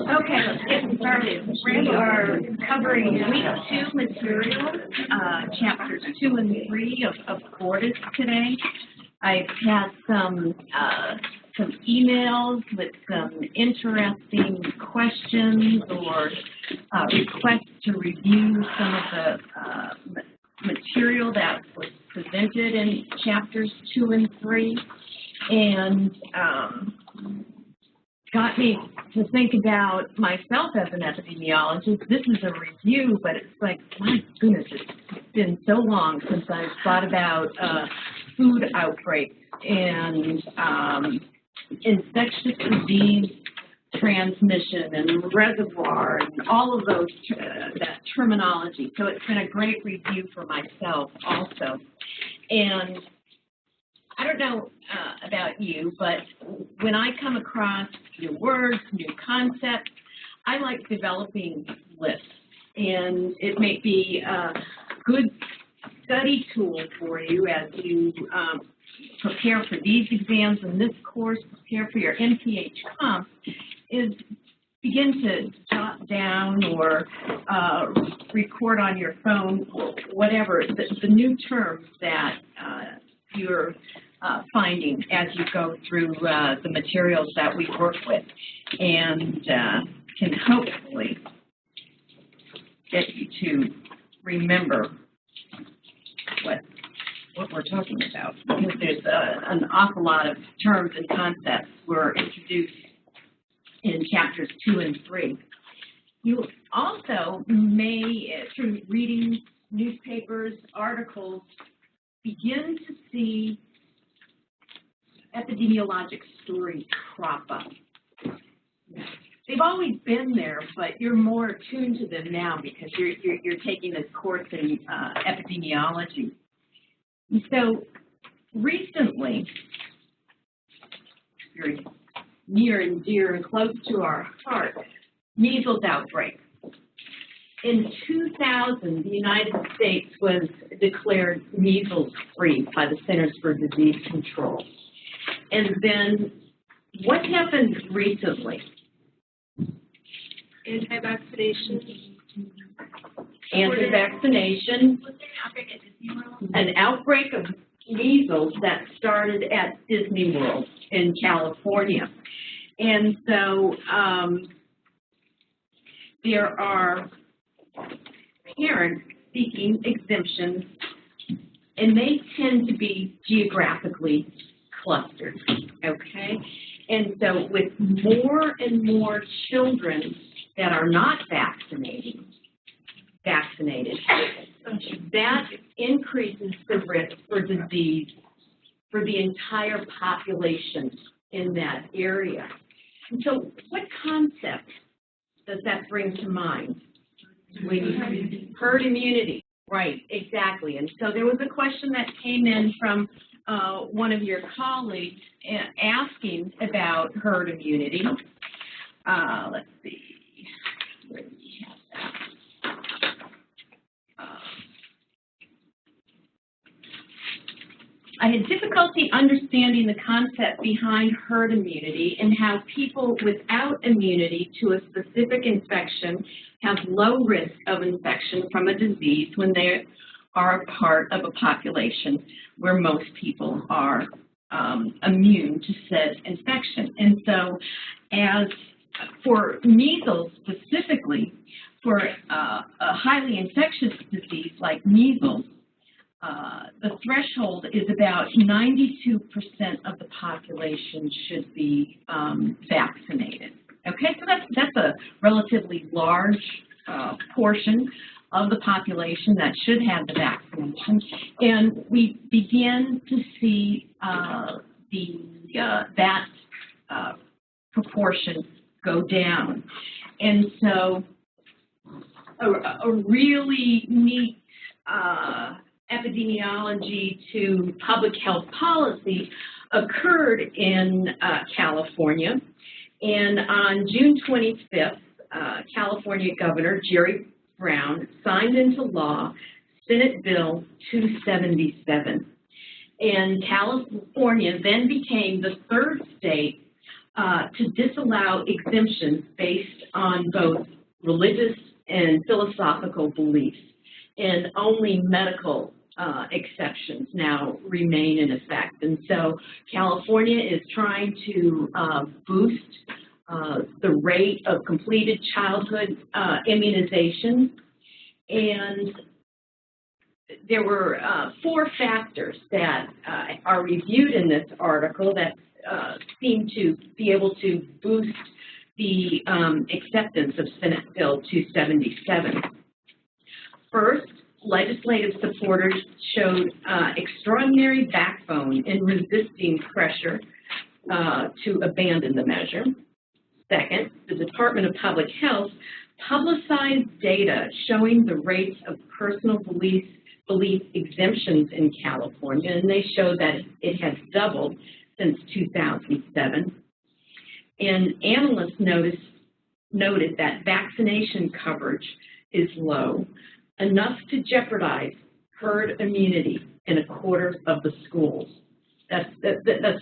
Okay, let's get started. We are covering week 2 material, chapters 2 and 3 of Fortis today. I've had some emails with some interesting questions or requests to review some of the material that was presented in chapters 2 and 3, and got me to think about myself as an epidemiologist. This is a review, but it's like, my goodness, it's been so long since I've thought about food outbreaks and infectious disease transmission and reservoir and all of those, that terminology. So it's been a great review for myself also. And I don't know about you, but when I come across new words, new concepts, I like developing lists. And it may be a good study tool for you as you prepare for these exams in this course, prepare for your NPH comp, is begin to jot down or record on your phone, whatever, the new terms that you're finding as you go through the materials that we work with, and can hopefully get you to remember what we're talking about, because there's an awful lot of terms and concepts were introduced in chapters 2 and 3. You also may, through reading newspapers, articles, begin to see epidemiologic stories crop up. They've always been there, but you're more attuned to them now because you're taking this course in epidemiology. And so recently, very near and dear and close to our heart, measles outbreak. In 2000, the United States was declared measles-free by the Centers for Disease Control. And then what happened recently? Anti-vaccination. Anti-vaccination. An outbreak of measles that started at Disney World in California. And so there are parents seeking exemptions and they tend to be geographically clustered, okay? And so with more and more children that are not vaccinated, that increases the risk for disease for the entire population in that area. And so what concept does that bring to mind? Herd immunity, right, exactly. And so there was a question that came in from one of your colleagues asking about herd immunity. Let's see, where do we have that? I had difficulty understanding the concept behind herd immunity and how people without immunity to a specific infection have low risk of infection from a disease when they are a part of a population where most people are immune to said infection. And so as for measles specifically, for a highly infectious disease like measles, the threshold is about 92% of the population should be vaccinated. Okay, so that's a relatively large portion of the population that should have the vaccination, and we begin to see that proportion go down. And so a really neat epidemiology to public health policy occurred in California. And on June 25th, California Governor Jerry Brown signed into law Senate Bill 277. And California then became the third state to disallow exemptions based on both religious and philosophical beliefs. And only medical exceptions now remain in effect. And so California is trying to boost the rate of completed childhood immunization. And there were 4 factors that are reviewed in this article that seem to be able to boost the acceptance of Senate Bill 277. First, legislative supporters showed extraordinary backbone in resisting pressure to abandon the measure. Second, the Department of Public Health publicized data showing the rates of personal belief exemptions in California, and they showed that it has doubled since 2007. And analysts noted that vaccination coverage is low, enough to jeopardize herd immunity in a quarter of the schools. That's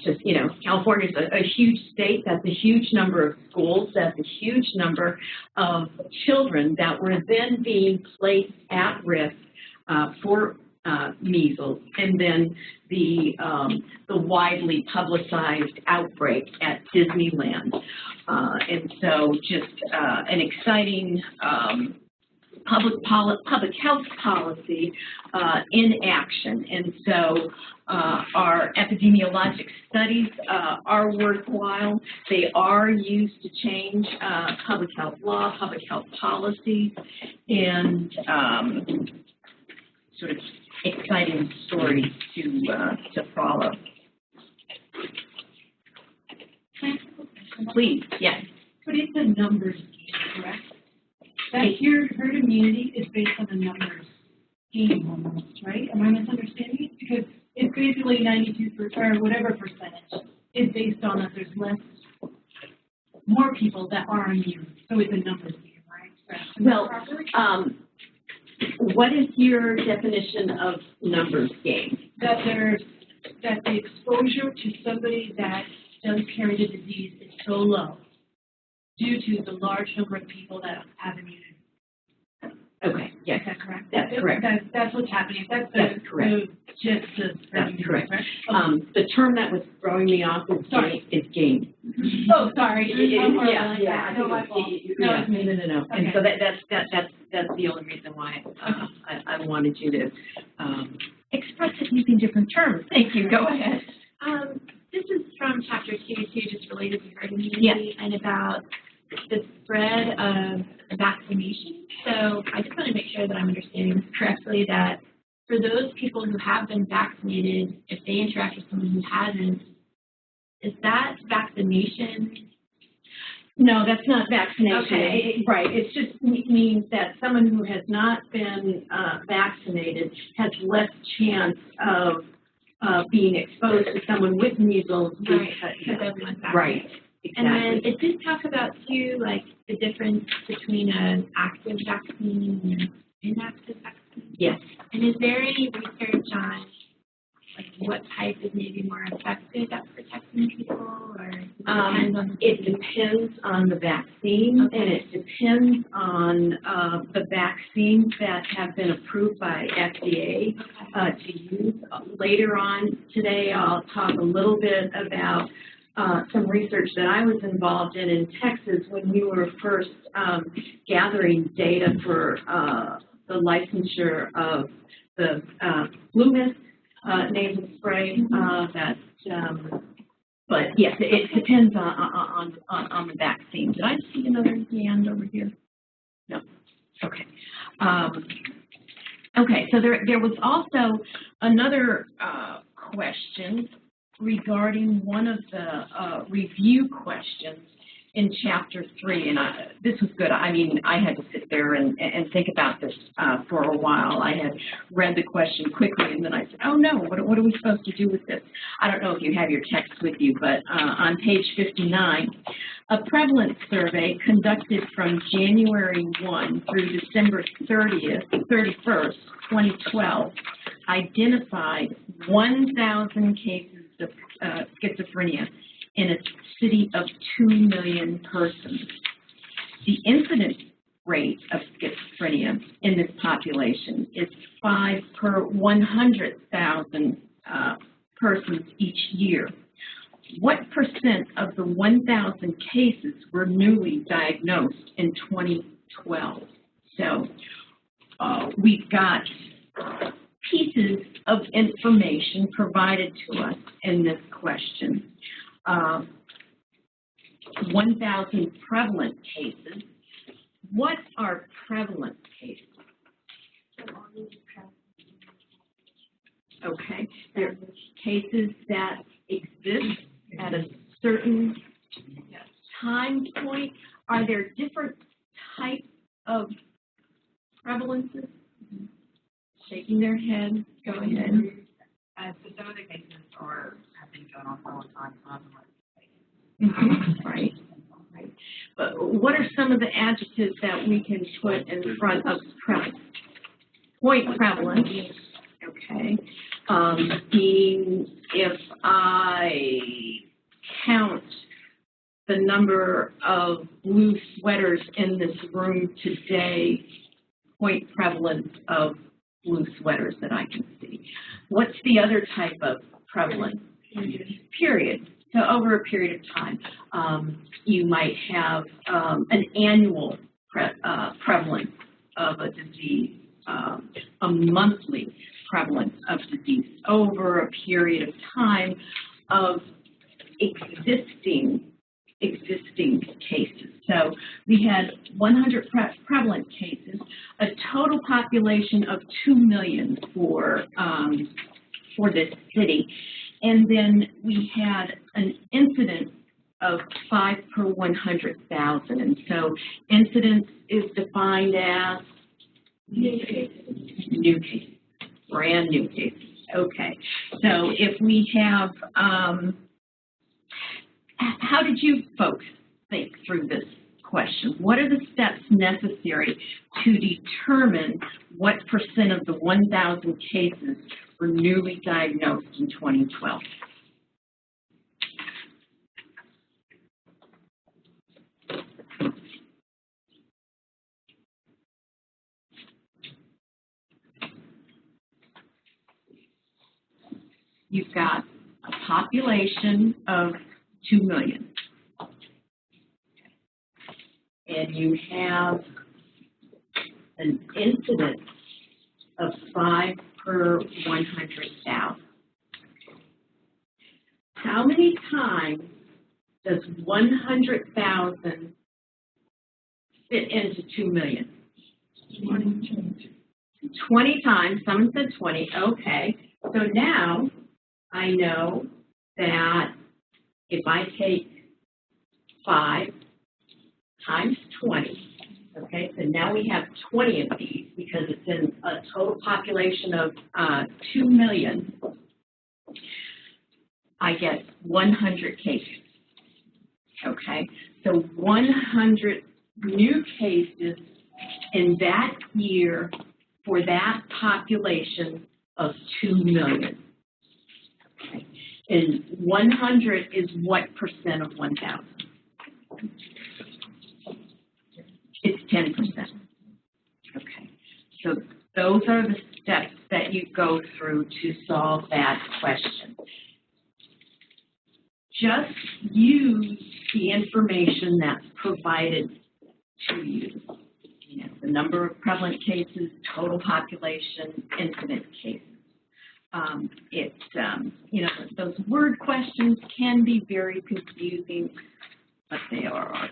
just, you know, California's a huge state. That's a huge number of schools. That's a huge number of children that were then being placed at risk for measles, and then the widely publicized outbreak at Disneyland. And so just an exciting public health policy in action. And so our epidemiologic studies are worthwhile. They are used to change public health law, public health policies, and sort of exciting stories to follow. Please, yes. But it's a numbers game, correct? That here, herd immunity is based on the numbers game almost, right? Am I misunderstanding it? Because it's basically 92% or whatever percentage is based on that there's more people that are immune. So it's a numbers game, right? Well, what is your definition of numbers game? That the exposure to somebody that does carry the disease is so low due to the large number of people that have immunity. Okay, yes. Is that correct? That's correct. That's what's happening. That's correct. The gist of That's correct. Right? The term that was throwing me off is game. Oh, sorry. Yeah. No, my fault. No. Okay. And so that's the only reason why I wanted you to express it using different terms. Thank you. Go ahead. This is from Chapter 2, just related to herd immunity Yes. and about the spread of vaccination. So I just want to make sure that I'm understanding this correctly, that for those people who have been vaccinated, if they interact with someone who hasn't, is that vaccination? No, that's not vaccination. Okay. Right. It just means that someone who has not been vaccinated has less chance of being exposed to someone with measles. Right, because everyone's vaccinated. Right. Exactly. And then it did talk about, too, like the difference between an active vaccine and an inactive vaccine. Yes. And is there any research on like what type is maybe more effective at protecting people, or it depends on the vaccine, okay. and it depends on the vaccines that have been approved by FDA to use. Later on today, I'll talk a little bit about some research that I was involved in Texas when we were first gathering data for the licensure of the flu mist nasal spray. But yes, it depends on the vaccine. Did I see another hand over here? No. Okay. Okay. So there was also another question regarding one of the review questions in Chapter 3, and this was good. I mean, I had to sit there and think about this for a while. I had read the question quickly, and then I said, oh, no, what are we supposed to do with this? I don't know if you have your text with you, but on page 59, a prevalence survey conducted from January 1 through December 31st, 2012, identified 1,000 cases of schizophrenia in a city of 2 million persons. The incidence rate of schizophrenia in this population is 5 per 100,000 persons each year. What percent of the 1,000 cases were newly diagnosed in 2012? So we've got pieces of information provided to us in this question. 1,000 prevalent cases. What are prevalent cases? Okay, they're cases that exist at a certain time point. Are there different types of prevalences? Shaking their head. Go ahead. So some of the cases have been going on for a long time. Right. Right. But what are some of the adjectives that we can put in front of prevalence? Point prevalence. Okay. Being, if I count the number of blue sweaters in this room today, point prevalence of blue sweaters that I can see. What's the other type of prevalence? Period. So over a period of time, you might have an annual prevalence of a disease, a monthly prevalence of disease over a period of time of existing cases. So we had 100 prevalent cases, a total population of 2 million for this city, and then we had an incidence of 5 per 100,000. And so incidence is defined as new cases, brand new cases. Okay. So if we have, how did you folks think through this question? What are the steps necessary to determine what percent of the 1,000 cases were newly diagnosed in 2012? You've got a population of 2 million. And you have an incidence of 5 per 100,000. How many times does 100,000 fit into 2 million? 20 times. Someone said 20. Okay. So now I know that if I take 5 times 20, okay, so now we have 20 of these because it's in a total population of 2 million. I get 100 cases. Okay, so 100 new cases in that year for that population of 2 million. Okay. And 100 is what percent of 1,000? It's 10%. Okay, so those are the steps that you go through to solve that question. Just use the information that's provided to you. You know, the number of prevalent cases, total population, incident cases. You know, those word questions can be very confusing, but they are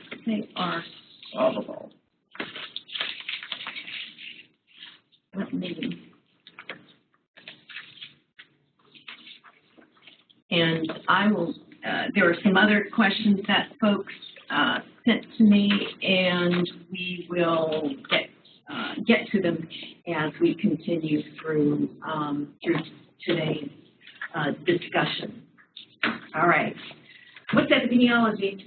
solvable. And I will, there are some other questions that folks sent to me, and we will get to them as we continue through today's discussion. All right. What's epidemiology?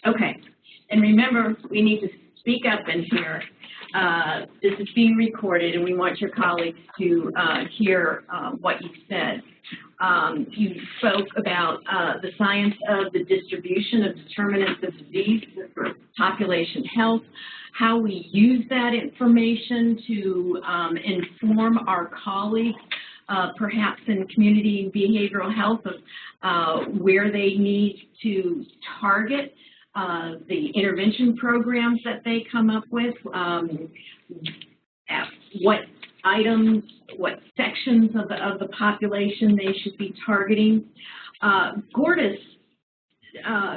Okay, and remember, we need to speak up in here. This is being recorded, and we want your colleagues to hear what you said. You spoke about the science of the distribution of determinants of disease for population health, how we use that information to inform our colleagues, perhaps in community and behavioral health, of where they need to target the intervention programs that they come up with, what items, what sections of the population they should be targeting. Gordis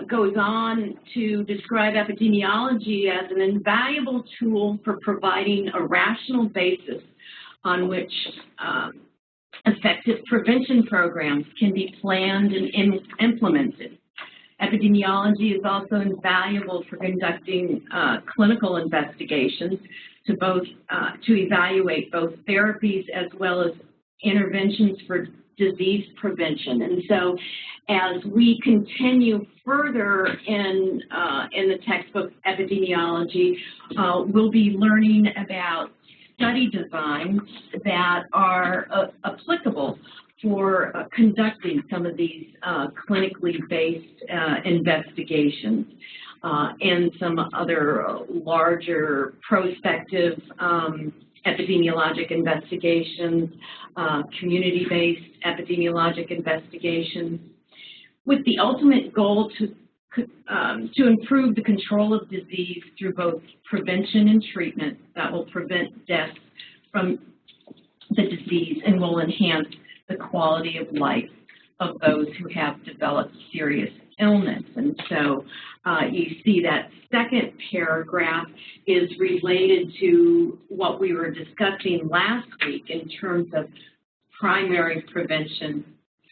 goes on to describe epidemiology as an invaluable tool for providing a rational basis on which effective prevention programs can be planned and implemented. Epidemiology is also invaluable for conducting clinical investigations to evaluate both therapies as well as interventions for disease prevention. And so, as we continue further in the textbook Epidemiology, we'll be learning about study designs that are applicable for conducting some of these clinically based investigations and some other larger prospective epidemiologic investigations, community-based epidemiologic investigations, with the ultimate goal to improve the control of disease through both prevention and treatment that will prevent deaths from the disease and will enhance the quality of life of those who have developed serious illness. And so you see that second paragraph is related to what we were discussing last week in terms of primary prevention,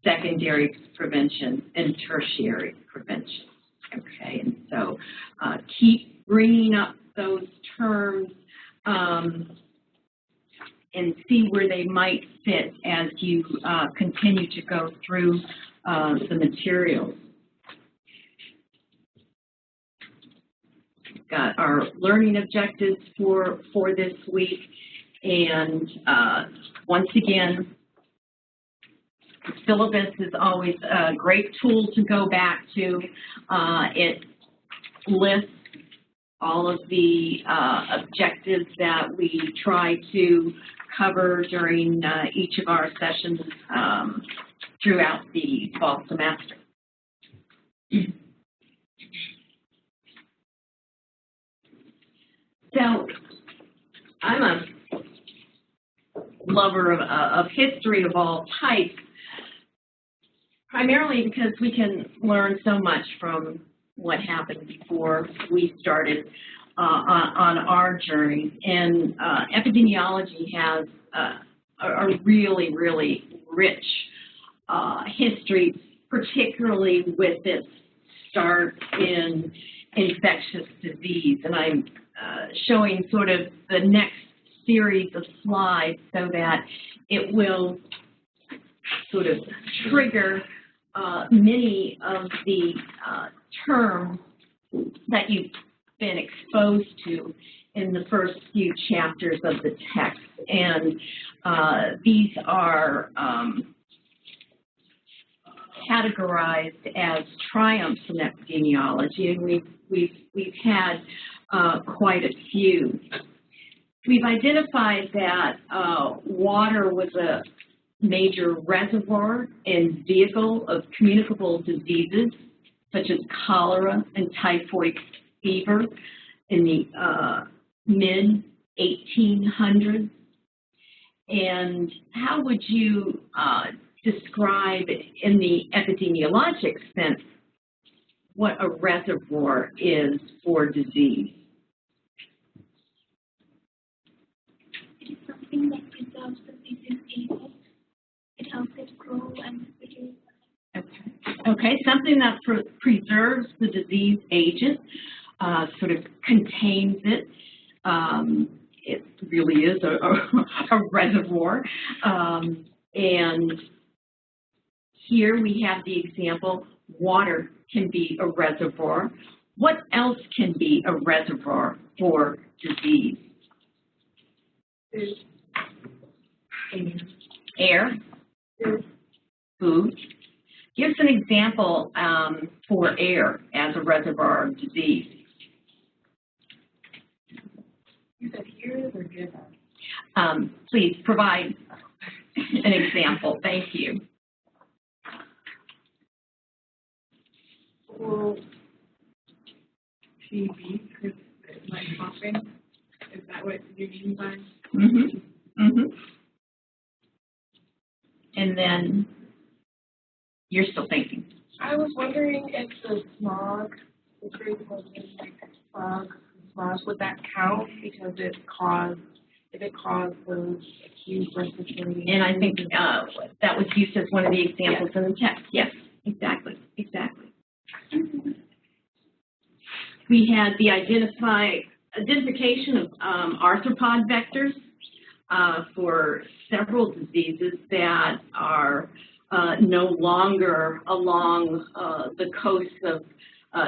secondary prevention, and tertiary prevention. Okay, and so keep bringing up those terms and see where they might fit as you continue to go through the materials. We've got our learning objectives for this week, and once again, the syllabus is always a great tool to go back to. It lists all of the objectives that we try to cover during each of our sessions throughout the fall semester. So I'm a lover of history of all types, primarily because we can learn so much from what happened before we started on our journey. And epidemiology has a really, really rich history, particularly with its start in infectious disease. And I'm showing sort of the next series of slides so that it will sort of trigger many of the terms that you've been exposed to in the first few chapters of the text. And these are categorized as triumphs in epidemiology, and we've had quite a few. We've identified that water was a major reservoir and vehicle of communicable diseases such as cholera and typhoid fever in the mid-1800s. And how would you describe in the epidemiologic sense what a reservoir is for disease? It is something that preserves the disease agent. It helps it grow and reduce. Okay, something that preserves the disease agent, sort of contains it. It really is a reservoir. And here we have the example, water can be a reservoir. What else can be a reservoir for disease? Air. Food. Give us an example for air as a reservoir of disease. You said here or give us? Please provide an example. Thank you. Well, TB, like coughing. Is that what you mean by? Mm-hmm. Mm-hmm. And then you're still thinking. I was wondering if the smog, the great like smog, would that count because if it caused those acute respiratory. And I think that was used as one of the examples in the text. Yes, exactly. We had the identification of arthropod vectors for several diseases that are no longer along the coast of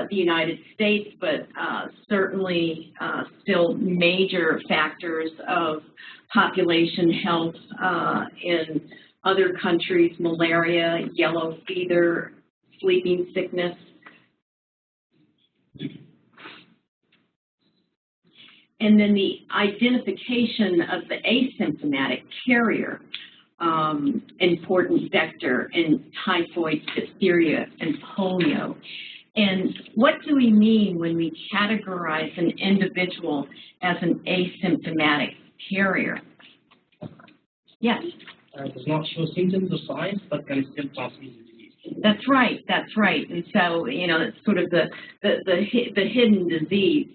the United States, but certainly still major factors of population health in other countries: malaria, yellow fever, sleeping sickness. And then the identification of the asymptomatic carrier, important vector in typhoid, diphtheria, and polio. And what do we mean when we categorize an individual as an asymptomatic carrier? Yes? Does not show symptoms or signs, but can still transmit the disease. That's right. And so, you know, it's sort of the hidden disease.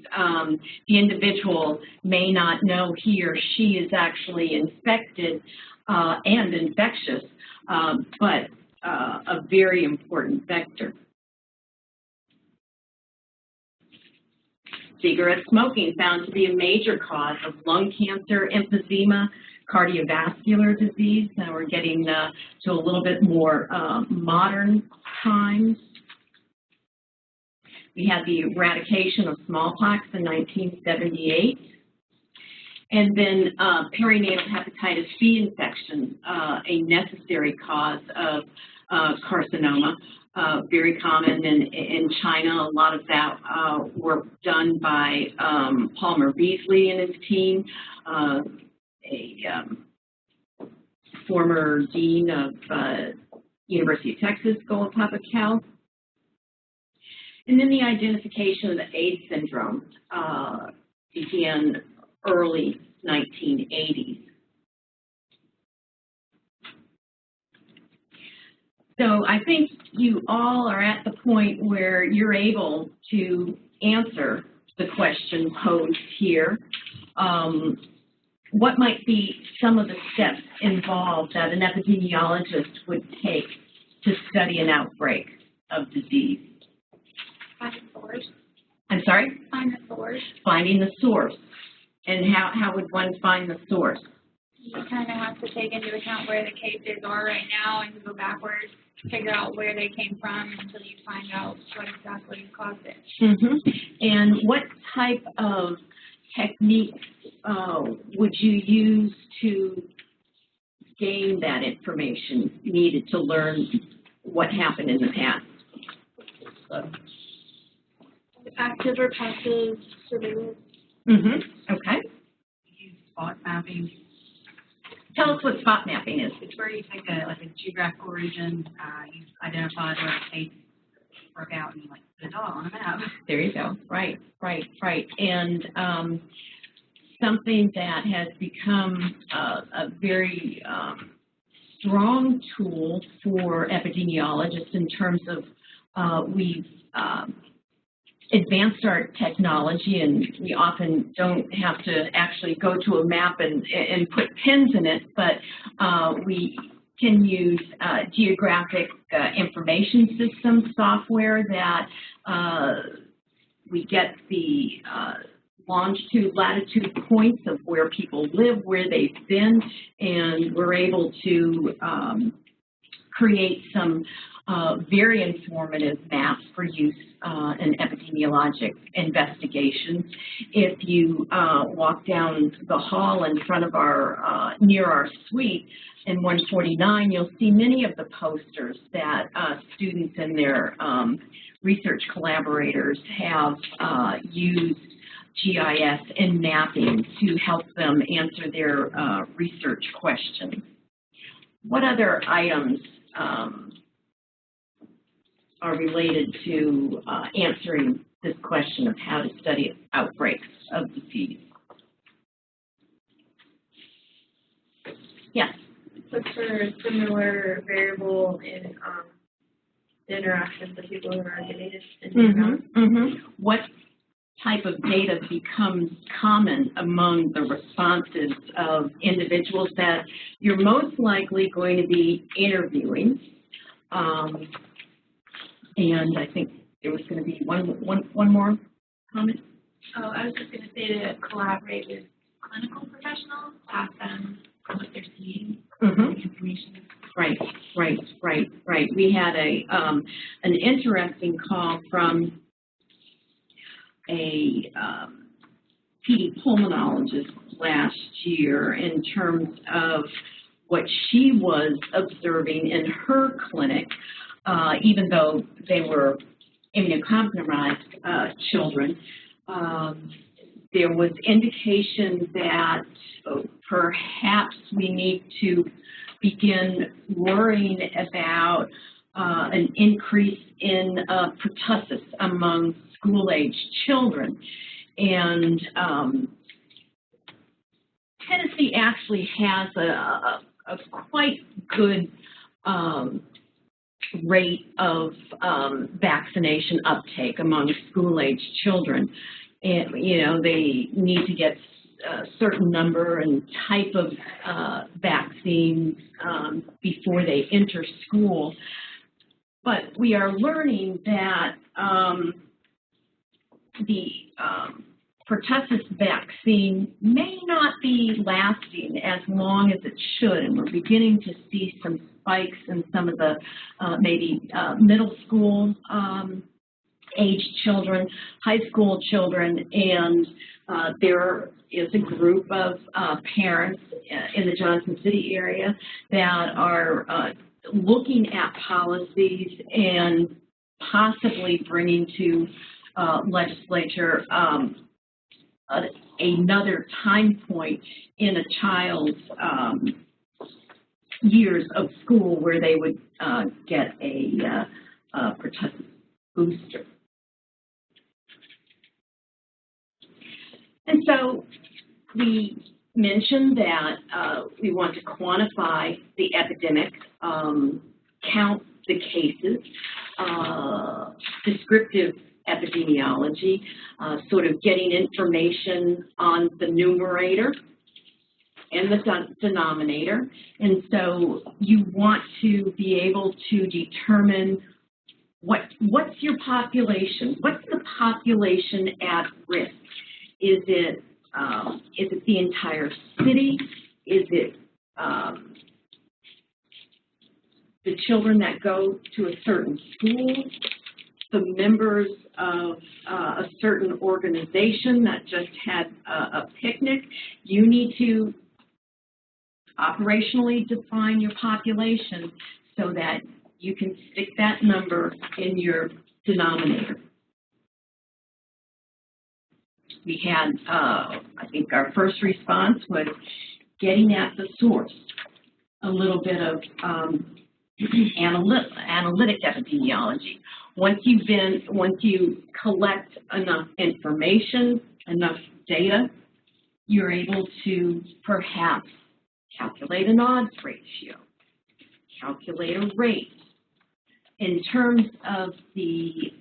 The individual may not know he or she is actually infected and infectious, but a very important vector. Cigarette smoking found to be a major cause of lung cancer, emphysema, cardiovascular disease. Now we're getting to a little bit more modern times. We had the eradication of smallpox in 1978. And then perinatal hepatitis B infection, a necessary cause of carcinoma. Very common in China. A lot of that work done by Palmer Beasley and his team, a former dean of University of Texas School of Public Health. And then the identification of the AIDS syndrome began early 1980s. So I think you all are at the point where you're able to answer the question posed here. What might be some of the steps involved that an epidemiologist would take to study an outbreak of disease? Find the source. I'm sorry? Find the source. Finding the source. And how would one find the source? You kind of have to take into account where the cases are right now and go backwards, figure out where they came from until you find out what exactly caused it. Mm-hmm. And what type of techniques would you use to gain that information needed to learn what happened in the past? Active or passive surveillance. Mm-hmm. Okay. Use spot mapping. Tell us what spot mapping is. It's where you take a geographical region, you identify where a case broke out, and you put it all on a map. There you go. Right. And something that has become a very strong tool for epidemiologists in terms of we've advanced our technology, and we often don't have to actually go to a map and put pins in it, but we can use geographic information system software that we get the longitude, latitude points of where people live, where they've been, and we're able to create some very informative maps for use in epidemiologic investigations. If you walk down the hall in front of our, near our suite in 149, you'll see many of the posters that students and their research collaborators have used GIS and mapping to help them answer their research questions. What other items are related to answering this question of how to study outbreaks of disease? Yes? Look for similar variable in the interactions of people who are getting it. What type of data becomes common among the responses of individuals that you're most likely going to be interviewing? And I think there was going to be one more comment. Oh, I was just going to say to collaborate with clinical professionals, ask them what they're seeing, information. Right. We had an interesting call from a PD pulmonologist last year in terms of what she was observing in her clinic. Even though they were immunocompromised children, there was indication that perhaps we need to begin worrying about an increase in pertussis among school-age children. And Tennessee actually has a quite good rate of vaccination uptake among school-age children. And, they need to get a certain number and type of vaccines before they enter school. But we are learning that the pertussis vaccine may not be lasting as long as it should, and we're beginning to see some spikes in some of the maybe middle school age children, high school children, and there is a group of parents in the Johnson City area that are looking at policies and possibly bringing to legislature another time point in a child's years of school where they would get a pertussis booster. And so we mentioned that we want to quantify the epidemic, count the cases, descriptive epidemiology, sort of getting information on the numerator and the denominator. And so you want to be able to determine what's your population, what's the population at risk? Is it the entire city? Is it the children that go to a certain school? The members of a certain organization that just had a picnic? You need to operationally define your population so that you can stick that number in your denominator. We had, I think our first response was getting at the source, a little bit of analytic epidemiology. Once you collect enough information, enough data, you're able to perhaps calculate an odds ratio, calculate a rate. In terms of the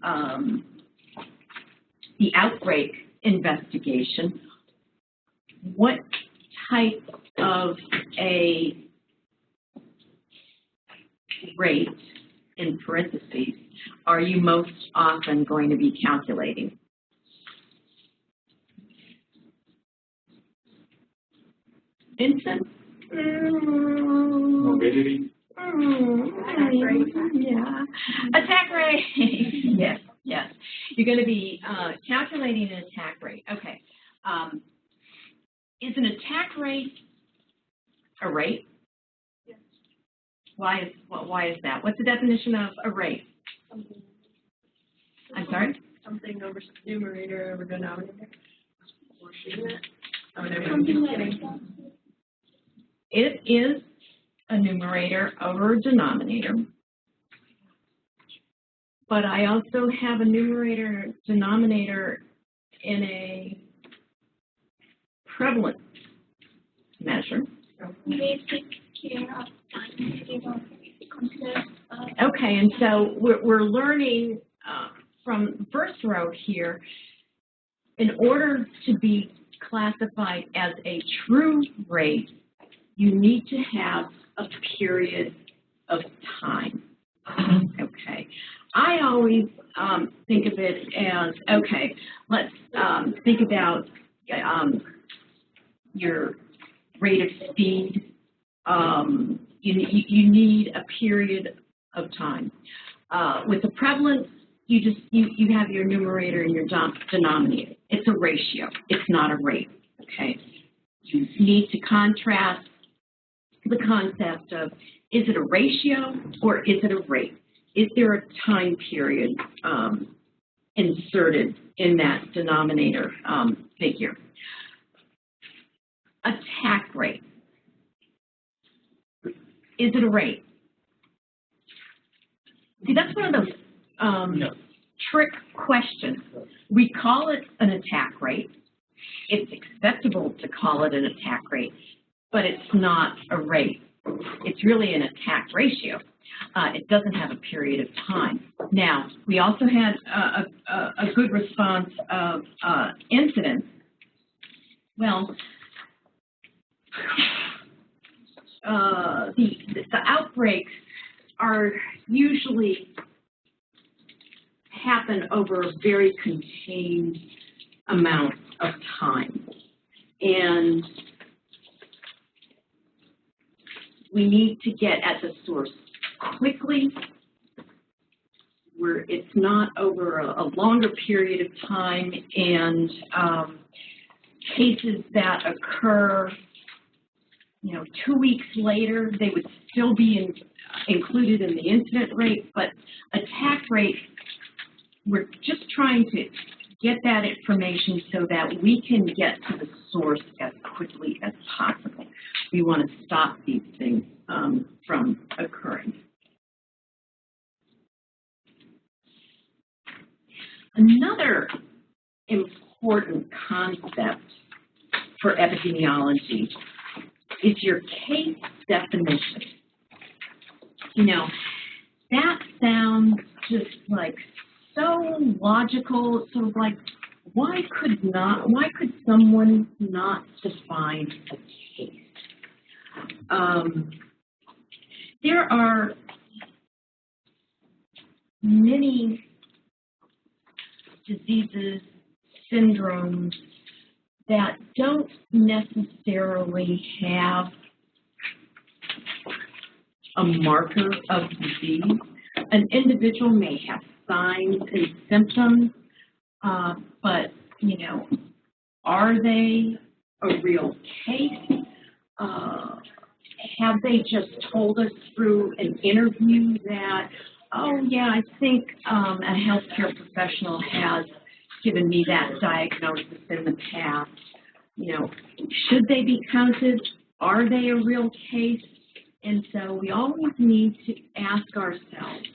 outbreak investigation, what type of a rate, in parentheses, are you most often going to be calculating? Vincent? Morbidity? Yeah. Attack rate. Yes, yes. You're going to be calculating an attack rate. Okay. Is an attack rate a rate? Yes. Why is that? What's the definition of a rate? I'm sorry? Something over numerator over denominator. Or isn't it? Oh, no, Something I'm like kidding. that. It is a numerator over a denominator. But I also have a numerator and denominator in a prevalence measure. Basic care of time period of consider. Okay, and so we're learning from the first row here, in order to be classified as a true rate, you need to have a period of time. Okay. I always think of it as, okay, let's think about your rate of speed. You need a period of time. With the prevalence, you have your numerator and your denominator. It's a ratio. It's not a rate. Okay. You need to contrast the concept of, is it a ratio or is it a rate? Is there a time period inserted in that denominator figure? Attack rate. Is it a rate? See, that's one of those trick questions. We call it an attack rate. It's acceptable to call it an attack rate, but it's not a rate. It's really an attack ratio. It doesn't have a period of time. Now, we also had a good response of incidents. Well, the outbreaks are usually happen over a very contained amount of time. And we need to get at the source quickly, where it's not over a longer period of time, and cases that occur, 2 weeks later, they would still be included in the incident rate, but attack rate, we're just trying to get that information so that we can get to the source as quickly as possible. We want to stop these things from occurring. Another important concept for epidemiology is your case definition. You know, that sounds just like so logical, sort of like, why could someone not define a case? There are many diseases, syndromes that don't necessarily have a marker of disease. An individual may have signs and symptoms, but, you know, are they a real case? Have they just told us through an interview that, oh, yeah, I think a healthcare professional has given me that diagnosis in the past? You know, should they be counted? Are they a real case? And so we always need to ask ourselves,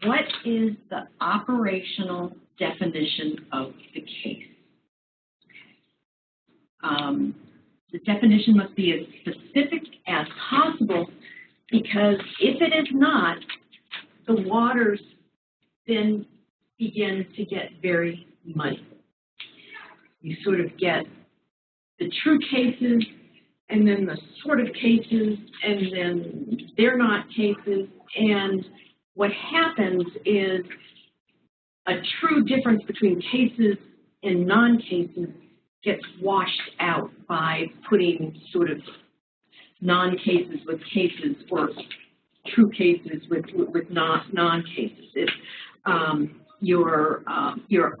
what is the operational definition of the case? The definition must be as specific as possible, because if it is not, the waters then begin to get very muddy. You sort of get the true cases, and then the sort of cases, and then they're not cases. And what happens is a true difference between cases and non-cases gets washed out by putting sort of non-cases with cases, or true cases with non-cases. If your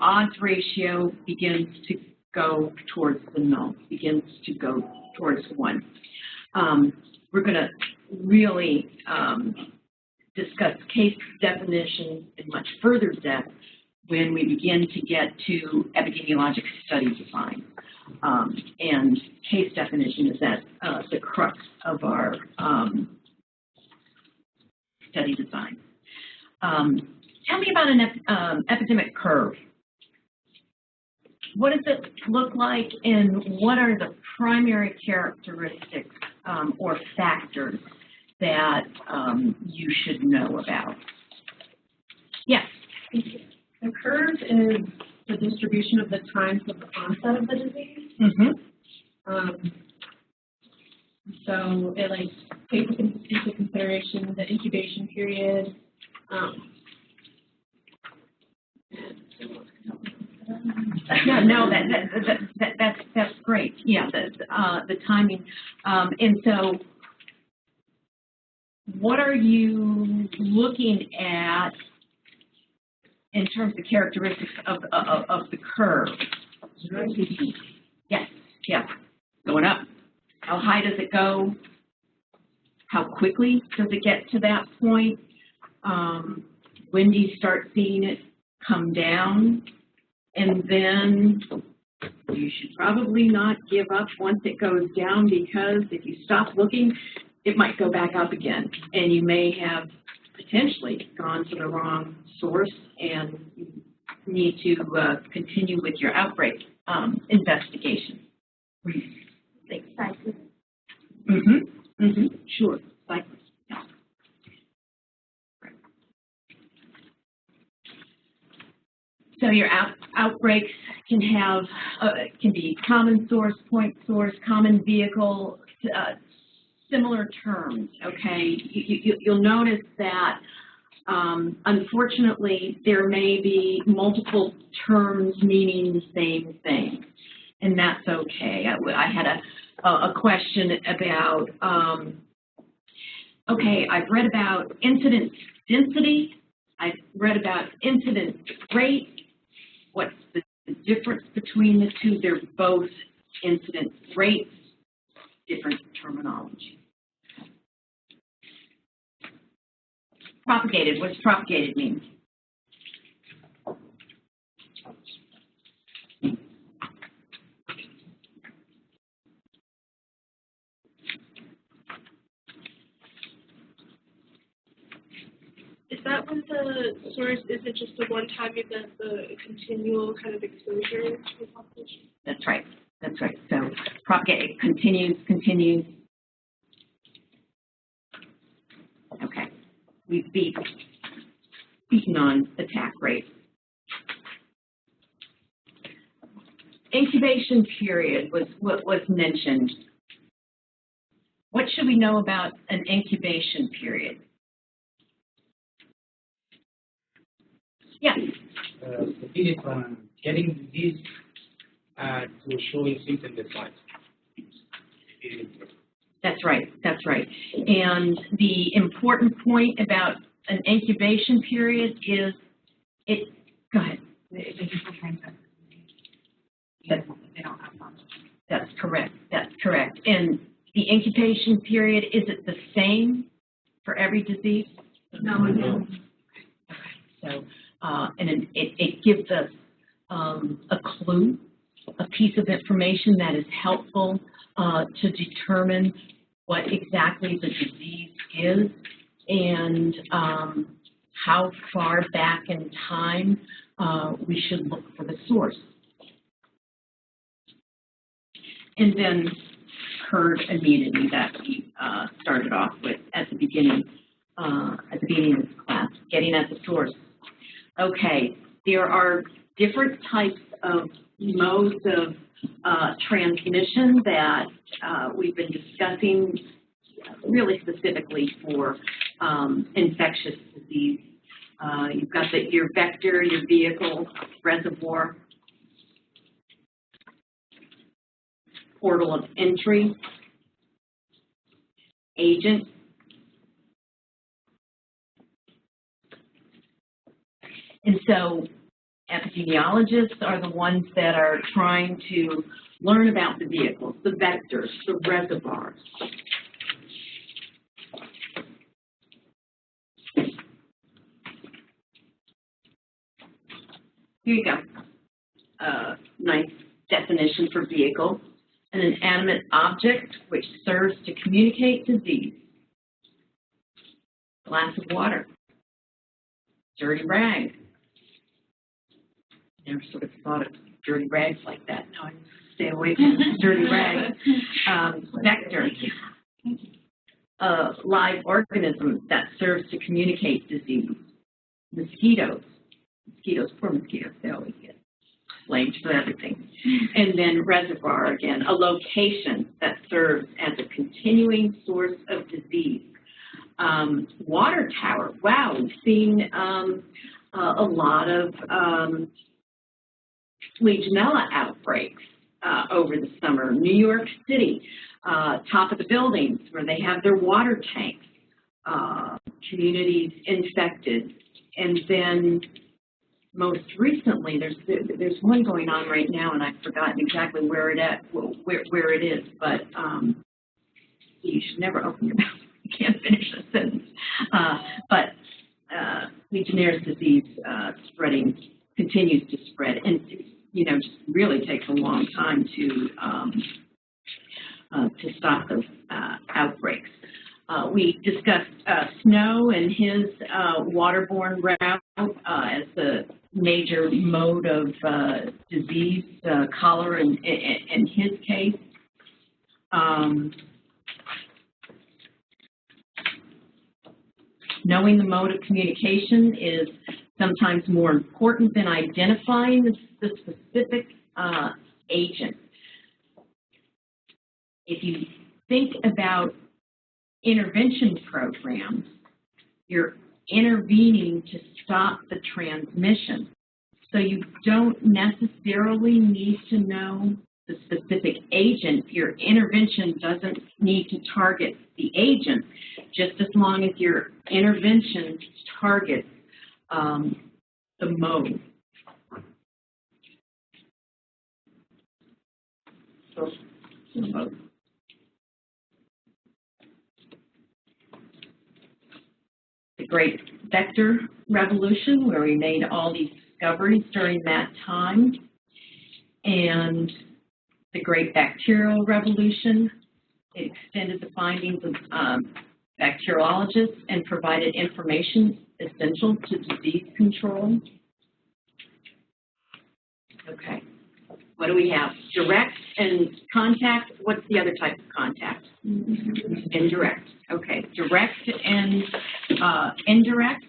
odds ratio begins to go towards the null, begins to go towards 1. We're going to really discuss case definition in much further depth when we begin to get to epidemiologic study design. And case definition is at the crux of our study design. Tell me about an epidemic curve. What does it look like, and what are the primary characteristics or factors that you should know about? Yes? The curve is the distribution of the times of the onset of the disease. So it takes into consideration the incubation period. Yeah, no, that's great. Yeah, the timing. And so, what are you looking at in terms of characteristics of the curve? Yes, yeah, going up. How high does it go? How quickly does it get to that point? When do you start seeing it come down? And then you should probably not give up once it goes down, because if you stop looking, it might go back up again, and you may have potentially gone to the wrong source and need to continue with your outbreak investigation. Cycles. Sure, cycles. Yeah. So your outbreaks can have can be common source, point source, common vehicle, similar terms. Okay, you'll notice that unfortunately there may be multiple terms meaning the same thing, and that's okay. I had a question about okay, I've read about incidence density, I've read about incidence rate. What's the difference between the two? They're both incidence rates, different terminology. Propagated, what does propagated mean? that when the source isn't just a one-time event, the continual kind of exposure to the population? That's right. That's right. So propagate continues. Okay. We've beaten on attack rate. Incubation period was what was mentioned. What should we know about an incubation period? Yes. The period from getting disease to showing symptoms aside. That's right. That's right. And the important point about an incubation period is it. Go ahead. It's a different transfer. That's, they don't have problems. That's correct. That's correct. And the incubation period, is it the same for every disease? No. Okay. So, and it gives us a clue, a piece of information that is helpful to determine what exactly the disease is and how far back in time we should look for the source. And then herd immunity that we started off with at the beginning of this class, getting at the source. Okay, there are different types of modes of transmission that we've been discussing really specifically for infectious disease. You've got your vector, your vehicle, reservoir, portal of entry, agent, and so epidemiologists are the ones that are trying to learn about the vehicles, the vectors, the reservoirs. Here you go. Nice definition for vehicle. An inanimate object which serves to communicate disease. Glass of water. Dirty rag. Never sort of thought of dirty rags like that. No, I stay away from dirty rags. Vector. Live organism that serves to communicate disease. Mosquitoes. Poor mosquitoes, they always get blamed for everything. And then reservoir again, a location that serves as a continuing source of disease. Water tower, wow, we've seen a lot of Legionella outbreaks over the summer. New York City, top of the buildings where they have their water tanks, communities infected. And then most recently, there's one going on right now, and I've forgotten exactly where it is, but you should never open your mouth. You can't finish a sentence. But Legionnaire's disease continues to spread, and just really takes a long time to stop those outbreaks. We discussed snow and his waterborne route as the major mode of disease, cholera in his case. Knowing the mode of communication is sometimes more important than identifying the specific agent. If you think about intervention programs, you're intervening to stop the transmission. So you don't necessarily need to know the specific agent. Your intervention doesn't need to target the agent, just as long as your intervention targets the mode. So, the mode. The great vector revolution, where we made all these discoveries during that time, and the great bacterial revolution. It extended the findings of bacteriologists and provided information essential to disease control. Okay. What do we have? Direct and contact. What's the other type of contact? Indirect. Okay. Direct and indirect.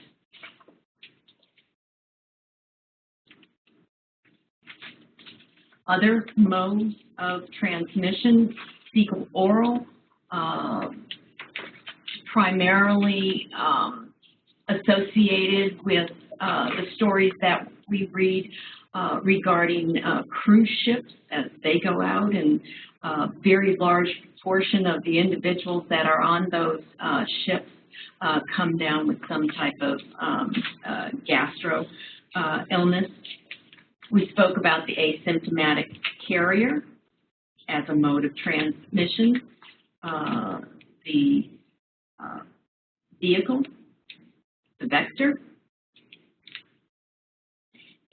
Other modes of transmission, fecal oral, primarily associated with the stories that we read regarding cruise ships as they go out, and a very large portion of the individuals that are on those ships come down with some type of gastro illness. We spoke about the asymptomatic carrier as a mode of transmission, the vehicle, the vector,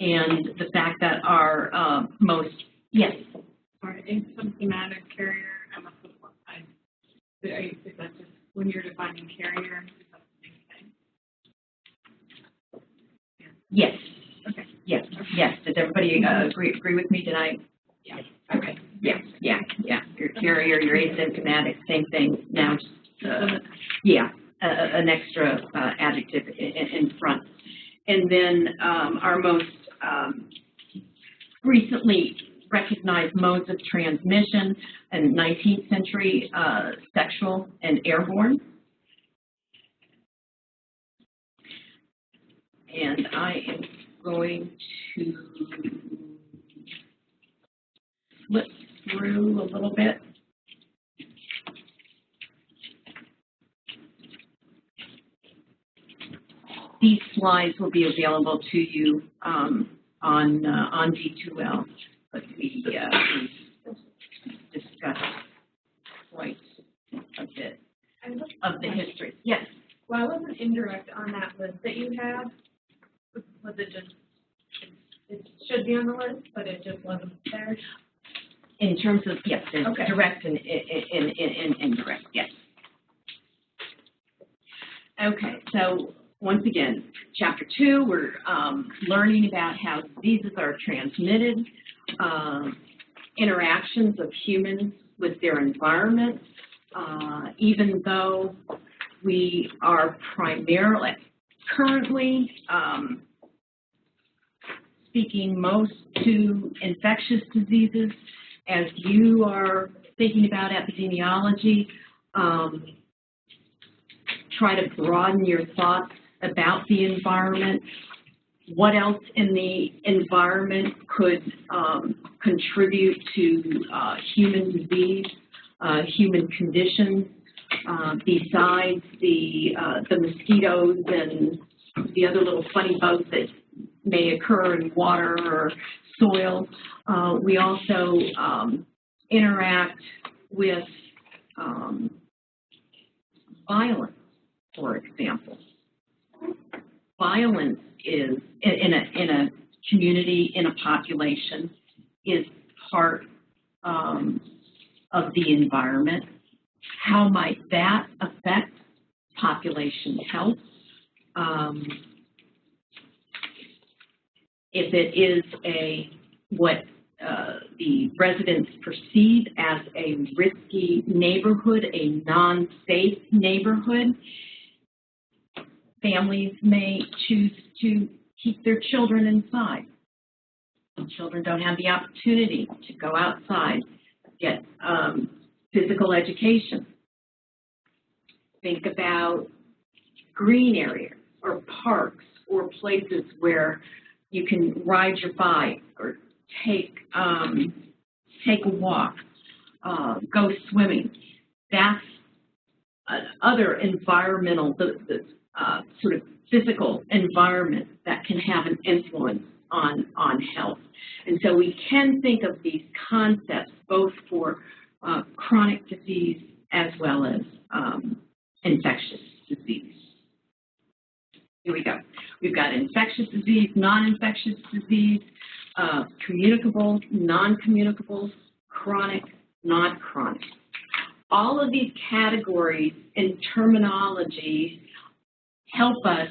and the fact that our most, yes? Or asymptomatic carrier, I must have is that just when you're defining carrier, is that the same thing? Yes. Okay. Yes, yes. Does everybody agree with me? Did I? Yeah. Okay. Yes, yeah. Your carrier, your asymptomatic, same thing. Now, yeah, an extra adjective in front. And then our most recently recognized modes of transmission in 19th century, sexual and airborne. And I am going to flip through a little bit. These slides will be available to you on D2L, but we discussed quite a bit of the history. Yes? Why wasn't indirect on that list that you have? Was it just, it should be on the list, but it just wasn't there? In terms of, yes, there's okay. Direct and indirect, yes. Okay, so once again, Chapter 2, we're learning about how diseases are transmitted, interactions of humans with their environment, even though we are primarily, currently, speaking most to infectious diseases. As you are thinking about epidemiology, try to broaden your thoughts about the environment. What else in the environment could contribute to human disease, human conditions, besides the mosquitoes and the other little funny bugs that may occur in water or soil. We also interact with violence, for example. Violence is, in a community, in a population, is part of the environment. How might that affect population health? If it is what the residents perceive as a risky neighborhood, a non-safe neighborhood, families may choose to keep their children inside. Children don't have the opportunity to go outside, get physical education. Think about green areas or parks or places where you can ride your bike or take a walk, go swimming. That's other environmental, the sort of physical environment that can have an influence on health. And so we can think of these concepts both for chronic disease as well as infectious disease. Here we go. We've got infectious disease, non-infectious disease, communicable, non-communicable, chronic, not chronic. All of these categories and terminologies help us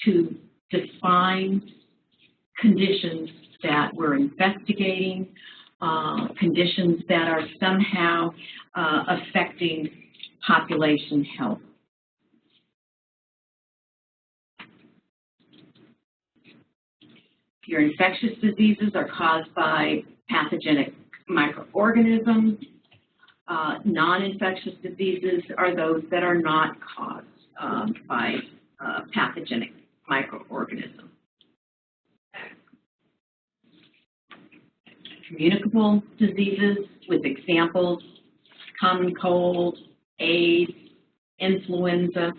to define conditions that we're investigating, conditions that are somehow affecting population health. Your infectious diseases are caused by pathogenic microorganisms. Non-infectious diseases are those that are not caused by pathogenic microorganisms. Communicable diseases with examples: common cold, AIDS, influenza.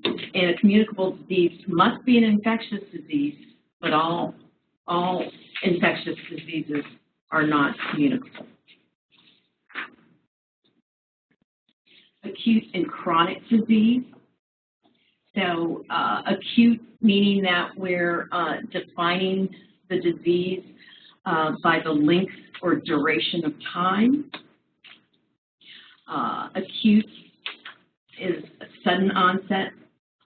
And a communicable disease must be an infectious disease, but all infectious diseases are not communicable. Acute and chronic disease. So acute meaning that we're defining the disease by the length or duration of time. Acute is a sudden onset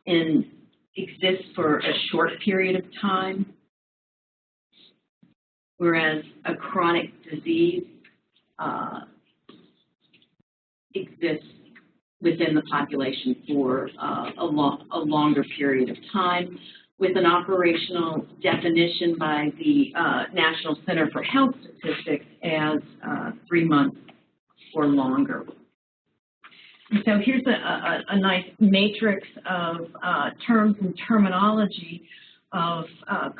and exists for a short period of time, whereas a chronic disease exists within the population for a longer period of time, with an operational definition by the National Center for Health Statistics as 3 months or longer. And so here's a nice matrix of terms and terminology of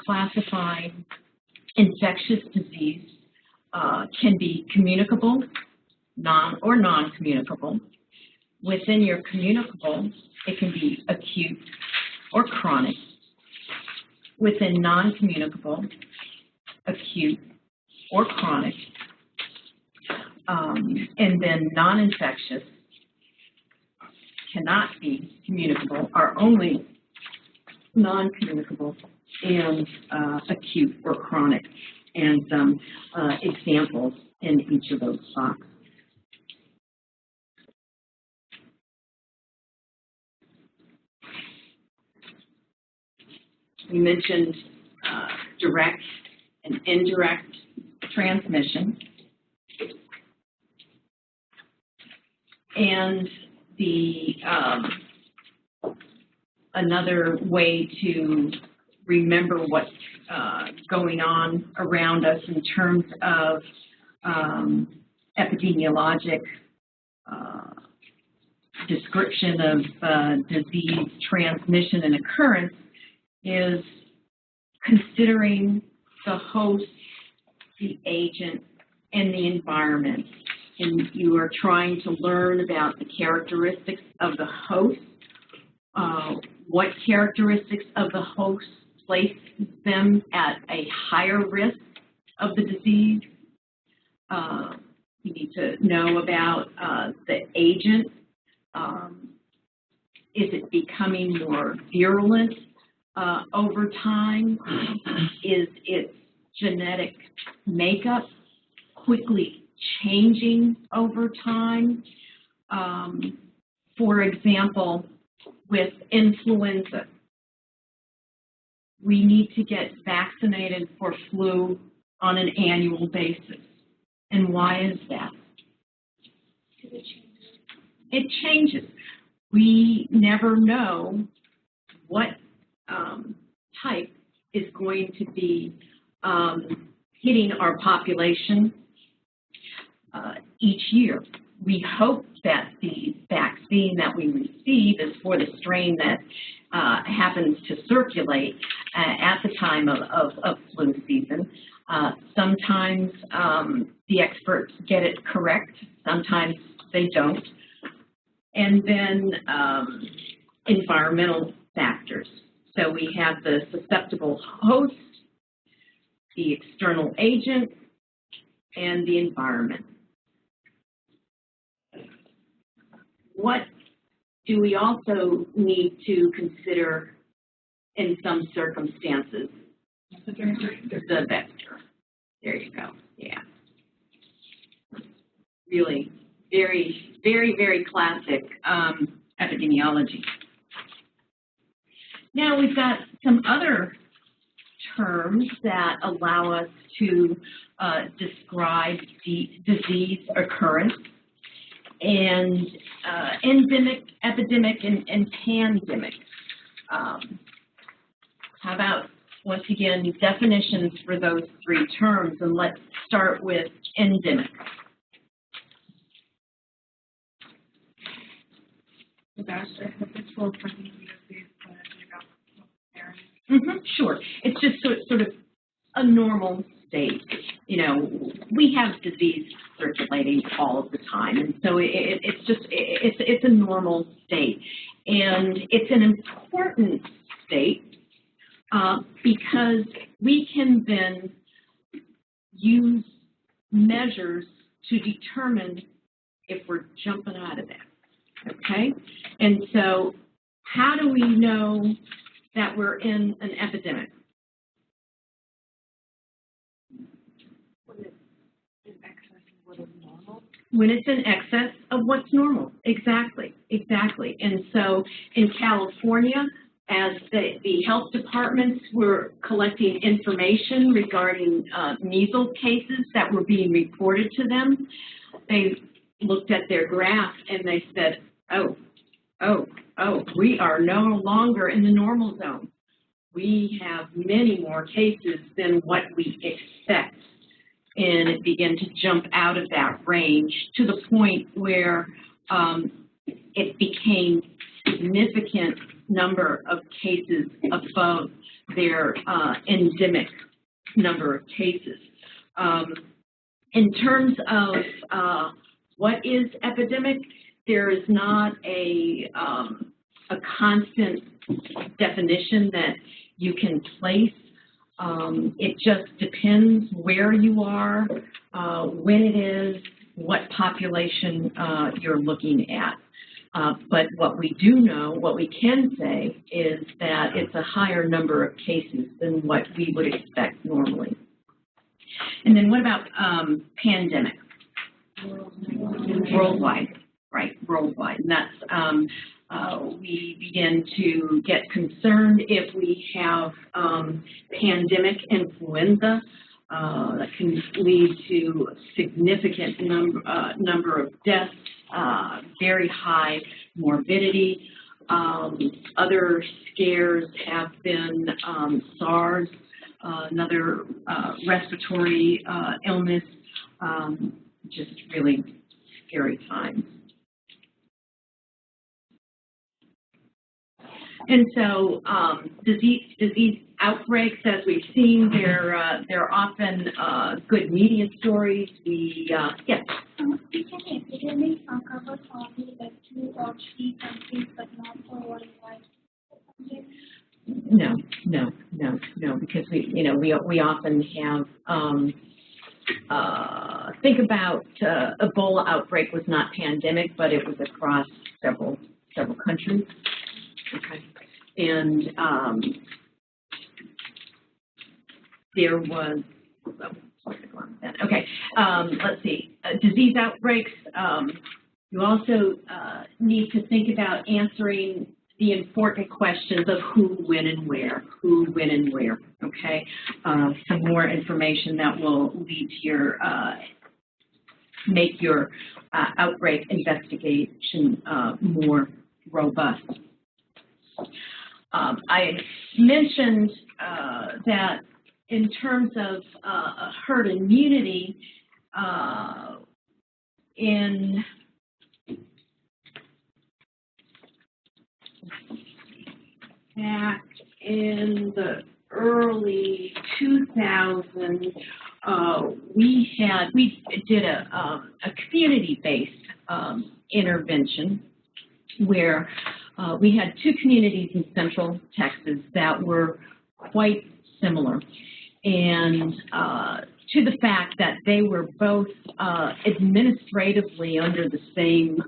classifying infectious disease. Can be communicable, or non-communicable. Within your communicable, it can be acute or chronic. Within non-communicable, acute or chronic. And then non-infectious cannot be communicable, are only non-communicable and acute or chronic, and some examples in each of those boxes. We mentioned direct and indirect transmission. And the another way to remember what's going on around us in terms of epidemiologic description of disease transmission and occurrence is considering the host, the agent, and the environment. And you are trying to learn about the characteristics of the host, what characteristics of the host place them at a higher risk of the disease. You need to know about the agent. Is it becoming more virulent over time? Is its genetic makeup quickly changing over time? For example, with influenza, we need to get vaccinated for flu on an annual basis. And why is that? It changes. We never know what type is going to be hitting our population each year. We hope that the vaccine that we receive is for the strain that happens to circulate at the time of flu season. Sometimes the experts get it correct, sometimes they don't. And then environmental factors. So we have the susceptible host, the external agent, and the environment. What do we also need to consider in some circumstances? The vector. There you go. Yeah. Really very, very, very classic epidemiology. Now we've got some other terms that allow us to describe disease occurrence, and endemic, epidemic, and pandemic. How about, once again, definitions for those three terms, and let's start with endemic. Sure. It's just sort of a normal state. You know, we have disease circulating all of the time, and so it's a normal state, and it's an important state because we can then use measures to determine if we're jumping out of that. Okay, and so how do we know that we're in an epidemic? When it's in excess of what's normal. Exactly, exactly. And so in California, as the health departments were collecting information regarding measles cases that were being reported to them, they looked at their graph and they said, oh, we are no longer in the normal zone. We have many more cases than what we expect. And it began to jump out of that range to the point where it became significant number of cases above their endemic number of cases. In terms of what is epidemic, there is not a constant definition that you can place. It just depends where you are, when it is, what population you're looking at. But what we do know, what we can say, is that it's a higher number of cases than what we would expect normally. And then what about pandemic? Worldwide, right, worldwide. And that's, we begin to get concerned if we have pandemic influenza. That can lead to a significant number of deaths, very high morbidity. Other scares have been SARS, another respiratory illness, just really scary times. And so disease outbreaks, as we've seen, they're often good media stories. Yes? We can epidemic cover only like 2 or 3 countries, but not for worldwide. No, because we often have think about Ebola outbreak was not pandemic, but it was across several countries. Okay, and there was, okay, let's see, disease outbreaks. You also need to think about answering the important questions of who, when, and where. Who, when, and where, okay? Some more information that will lead to your, make your outbreak investigation more robust. I mentioned that in terms of herd immunity, back in the early 2000s, we did a community-based intervention where we had 2 communities in Central Texas that were quite similar, and to the fact that they were both administratively under the same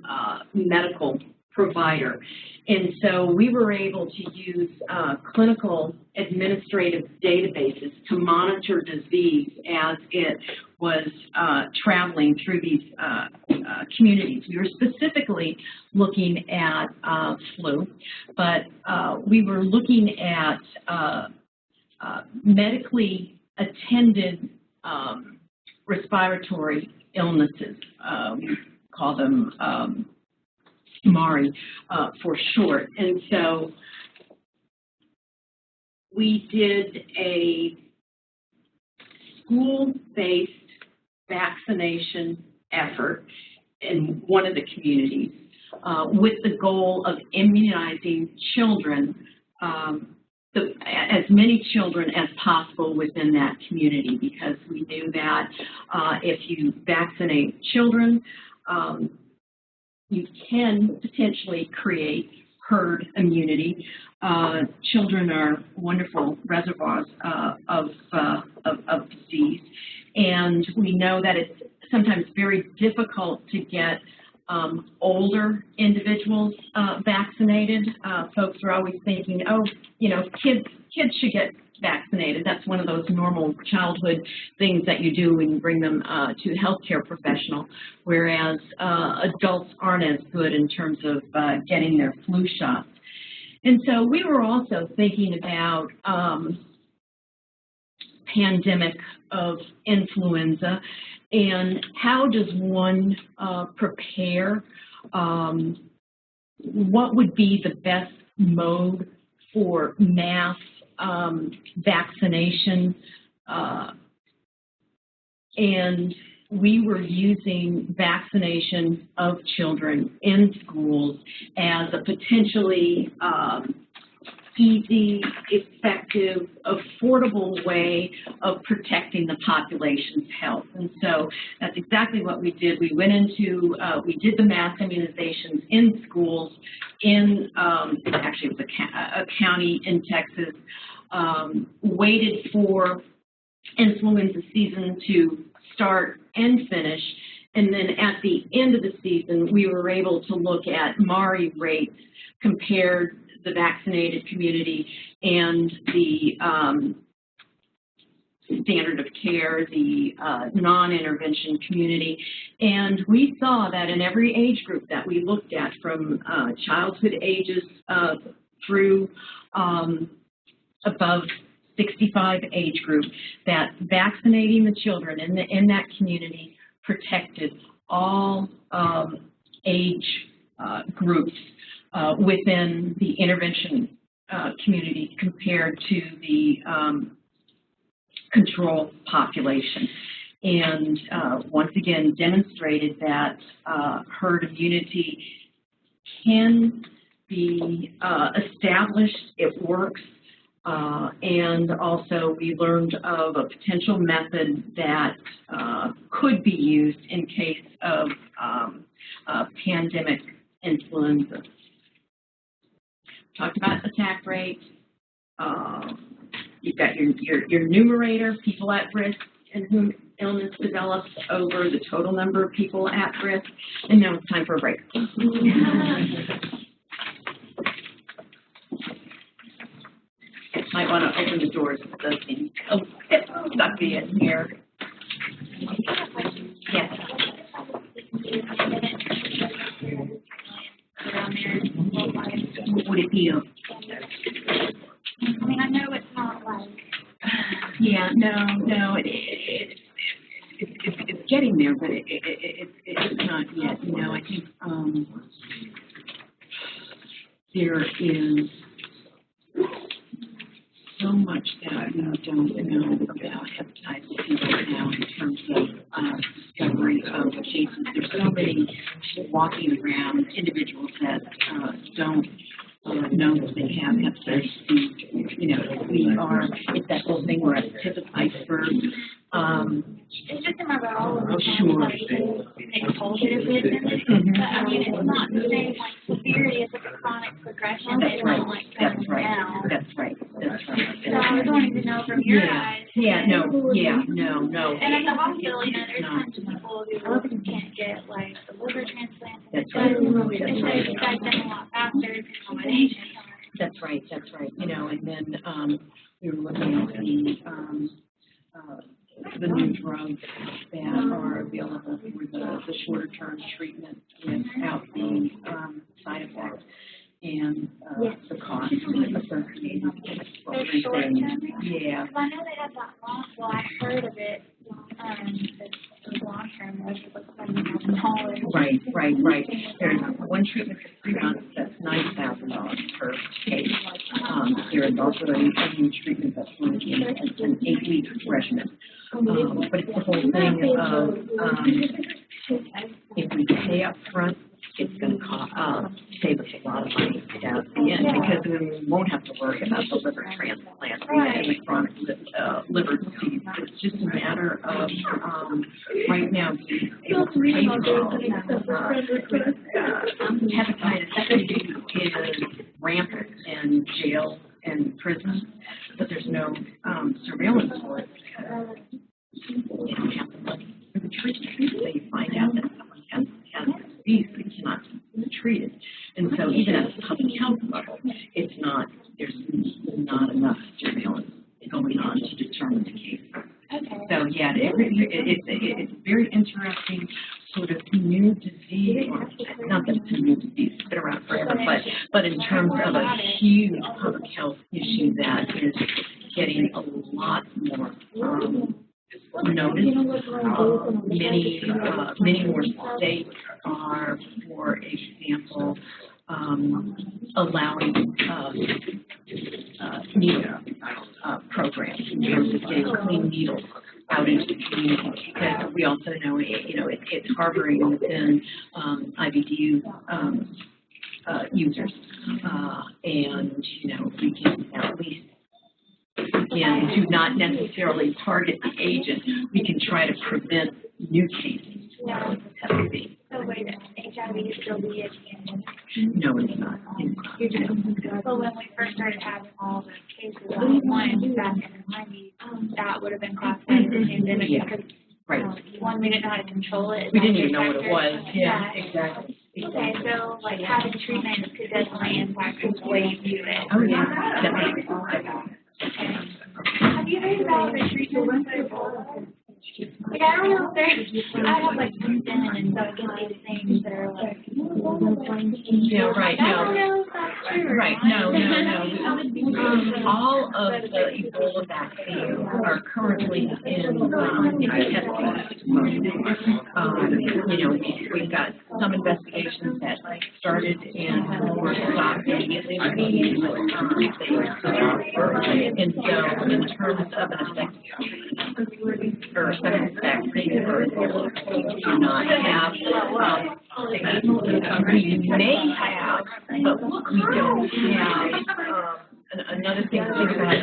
medical provider. And so we were able to use clinical administrative databases to monitor disease as it was traveling through these communities. We were specifically looking at flu, but we were looking at medically attended respiratory illnesses. We call them MARI for short. And so we did a school-based vaccination effort in one of the communities with the goal of immunizing children, as many children as possible within that community, because we knew that if you vaccinate children, you can potentially create herd immunity. Children are wonderful reservoirs of disease, and we know that it's sometimes very difficult to get older individuals vaccinated. Folks are always thinking, oh, you know, kids should get vaccinated. That's one of those normal childhood things that you do when you bring them to a healthcare professional, whereas adults aren't as good in terms of getting their flu shots. And so we were also thinking about pandemic of influenza and how does one prepare, what would be the best mode for mass vaccination, and we were using vaccination of children in schools as a potentially easy, effective, affordable way of protecting the population's health. And so that's exactly what we did. We went into, we did the mass immunizations in schools in, actually it was a county in Texas, waited for influenza season to start and finish, and then at the end of the season, we were able to look at MARI rates compared the vaccinated community and the standard of care, the non-intervention community. And we saw that in every age group that we looked at, from childhood ages through above 65 age group, that vaccinating the children in that community protected all age groups within the intervention community compared to the control population. And once again demonstrated that herd immunity can be established, it works. And also we learned of a potential method that could be used in case of pandemic influenza. Talked about attack rate. You've got your numerator, people at risk and whom illness develops, over the total number of people at risk. And now it's time for a break. Might want to open the doors with those things. Oh, it's stuck in here. Yes. Would it be a... I mean, I know it's not like... Yeah, no, it's getting there, but it's not yet. You know, I think there is so much that we don't know about hepatitis C right now in terms of discovery of cases. There's so many walking around individuals that don't know that they have hepatitis C. You know, it's that whole thing where at the tip of the iceberg. It's just in my biology. Sure. It's positive business. But I mean, it's not the same like severity as a chronic progression. That's right. That's right. Down. That's right. That's right. So I don't even know from your eyes. No. And at the hospital, you know, there's tons of people who can't get like the liver transplant. That's right. It's you guys done a lot faster than combination. That's right. You know, and then we were looking at the the new drugs that are available for the shorter term treatment without the side effects and the cost associated with everything. Yeah. I know they have that long, well, I heard of it, the long term, was like $70,000. Right. There's one treatment for 3 months that's $90,000 per case. There is also a new treatment that's working an 8-week regimen. But it's the whole thing of if we pay up front, it's going to save us a lot of money at the end because then we won't have to worry about the liver transplant and the chronic liver disease. It's just a matter of right now being able to pay for all of that. Hepatitis is rampant in jails and prisons, but there's no surveillance for it because they don't have the money for the treatment. So you find out that someone has the disease but cannot be treated. And so even at the public health level, it's not, there's not enough surveillance going on to determine the case. Okay. So yeah, it's a very interesting sort of new disease, or not that it's a new disease, it's been around forever, but in terms of a huge public health issue that is getting a lot more notice. Many more states are, for example, allowing needle programs in terms of getting clean needles out into the community, because we also know it's harboring within IBDU users, and we can at least begin to not necessarily target the agent. We can try to prevent new cases of hepatitis. So wait, HIV is still the issue? No, it's not. So when we first started having all the cases online back in the 90s, that would have been classified as a pandemic because one, we didn't know how to control it. We didn't even know what it was. Yeah, exactly. Okay, so like having treatment could definitely impact the way you view it. Oh yeah, definitely. Okay. Have you heard about the treatment for Ebola? Like, I don't know if there's, I have like LinkedIn and stuff and these things that are like, yeah, right, I don't know if that's true. Right, no. All of the Ebola vaccines are currently in testing mode. We've got some investigations that started and were stopped immediately. And so in terms of an effective treatment, or effective vaccine for Ebola, we do not have, we may have, but we don't have, another thing to think about is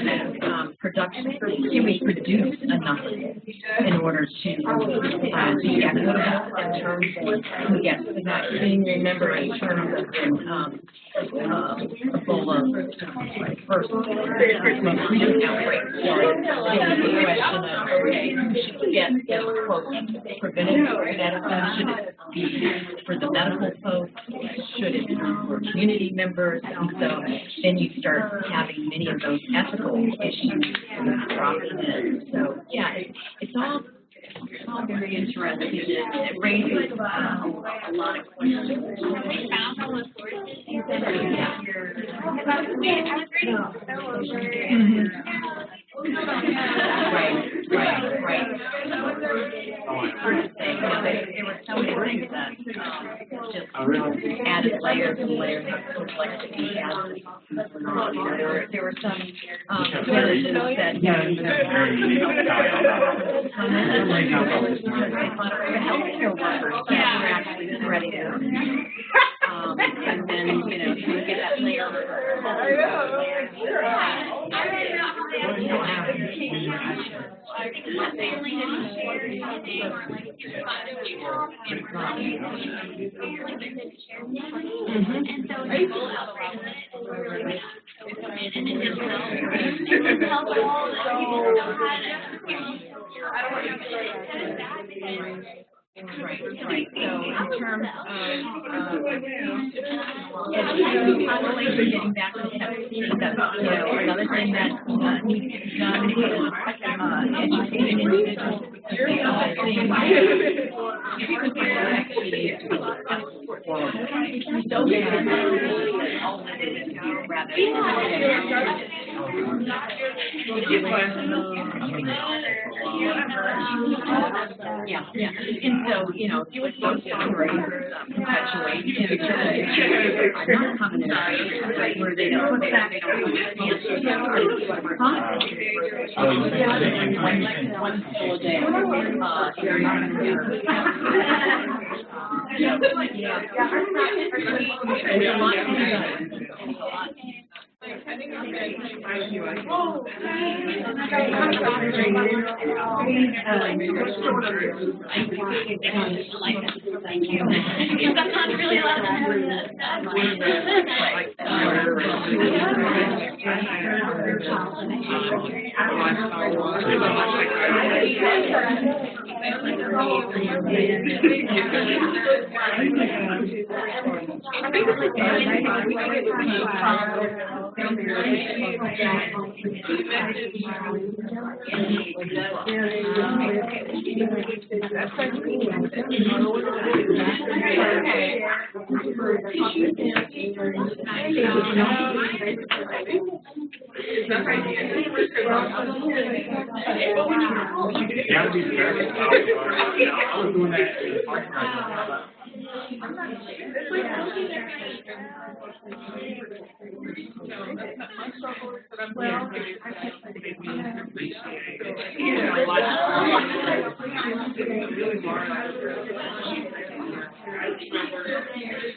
production. Can we produce enough in order to be equitable in terms of who gets the vaccine? Remember, in terms of Ebola first recent outbreak started, the question of, okay, who should get the, quote, preventative medicine? Should it be for the medical folks? Should it be for community members? And so then you start having many of those ethical issues dropping in. So yeah, it's all very interesting. It raises a lot of questions. Have we found all the sources? You said Right. Hard to say. There were so many things that just added layers and layers of complexity. There were some villages that the healthcare workers that were actually threatening. And then, to get that layer Right. So in terms of population getting back to hepatitis, that's another thing that that needs to be done with educated individuals. Yeah, and so, you know, if you would those stories perpetuate are not common where they don't understand one pill a day. I think I'm going to find you. Thank you. That's not really allowed gotta be careful. I was doing that in the parking lot.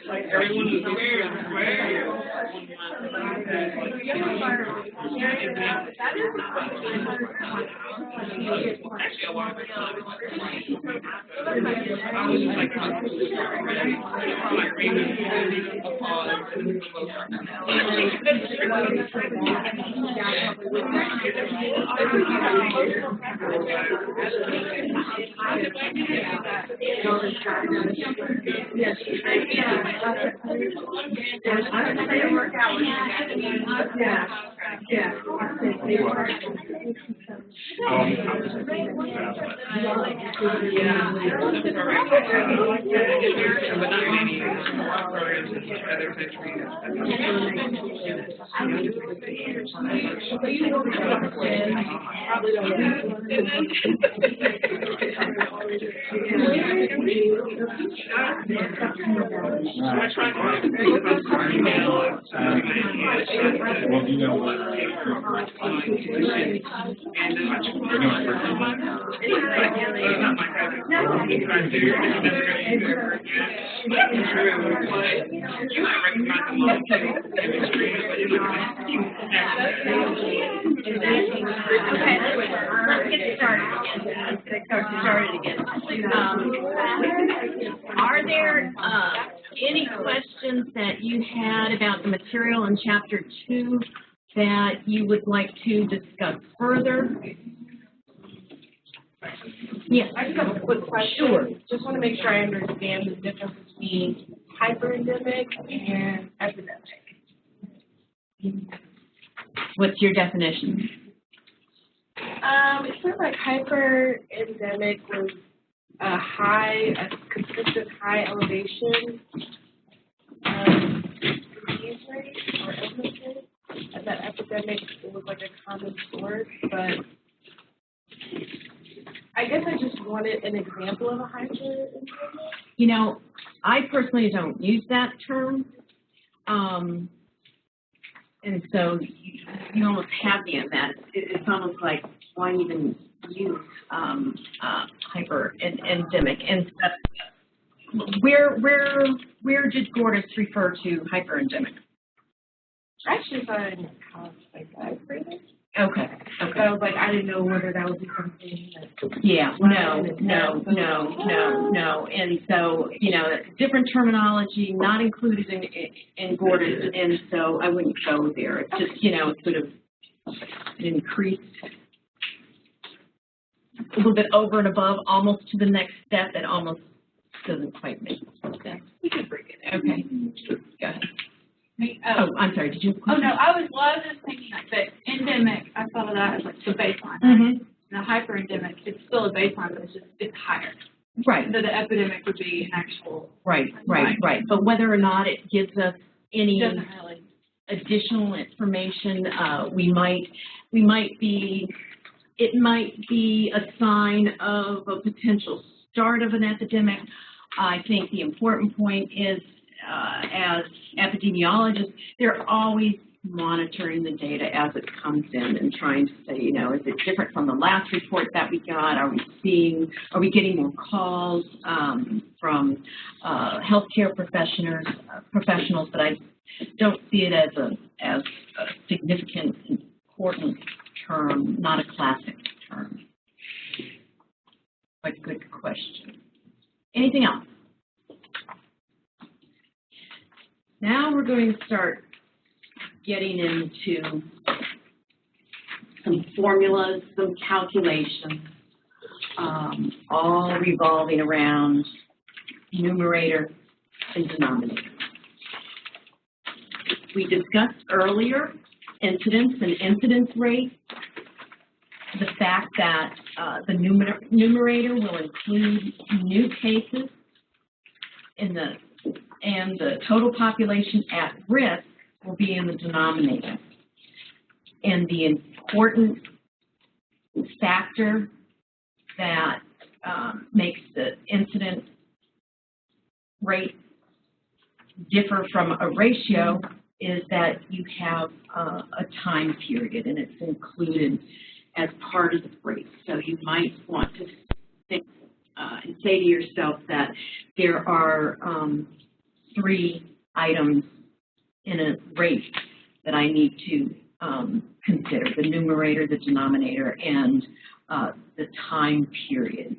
Like everyone is aware. Well, you know what? Okay, let's get started again. Are there any questions that you had about the material in Chapter 2 that you would like to discuss further? Yes. I just have a quick question. Sure. Just want to make sure I understand the difference between hyperendemic and epidemic. What's your definition? It seems like hyperendemic was a consistent high elevation disease rate or illness rate, and that epidemic was like a common source, but I guess I just wanted an example of a hyperendemic. You know, I personally don't use that term. And so you almost have me in that. It's almost like, why even use hyperendemic? And where did Gordis refer to hyperendemic? Actually, thought in college, like I graded. Okay. So I was like, I didn't know whether that would be something that. Yeah, no. And so, you know, different terminology not included in Gordis, and so I wouldn't go there. It's just, you know, sort of an increased, a little bit over and above, almost to the next step that almost doesn't quite make sense. We can bring it. Okay. Go ahead. Oh, I'm sorry. Did you? Oh no, I was just thinking that in epidemic, I thought of that as like the baseline. Mm-hmm. The hyperendemic, it's still a baseline, but it's higher. Right. So the epidemic would be an actual. Right. But whether or not it gives us any Doesn't really. additional information, it might be a sign of a potential start of an epidemic. I think the important point is, as epidemiologists, they're always monitoring the data as it comes in and trying to say, you know, is it different from the last report that we got? Are we getting more calls from healthcare professionals? But I don't see it as a significant, important term, not a classic term. But good question. Anything else? Now we're going to start getting into some formulas, some calculations, all revolving around numerator and denominator. We discussed earlier incidence and incidence rate, the fact that the numerator will include new cases and the total population at risk will be in the denominator. And the important factor that makes the incidence rate differ from a ratio is that you have a time period, and it's included as part of the rate. So you might want to think and say to yourself that there are 3 items in a rate that I need to consider: the numerator, the denominator, and the time period.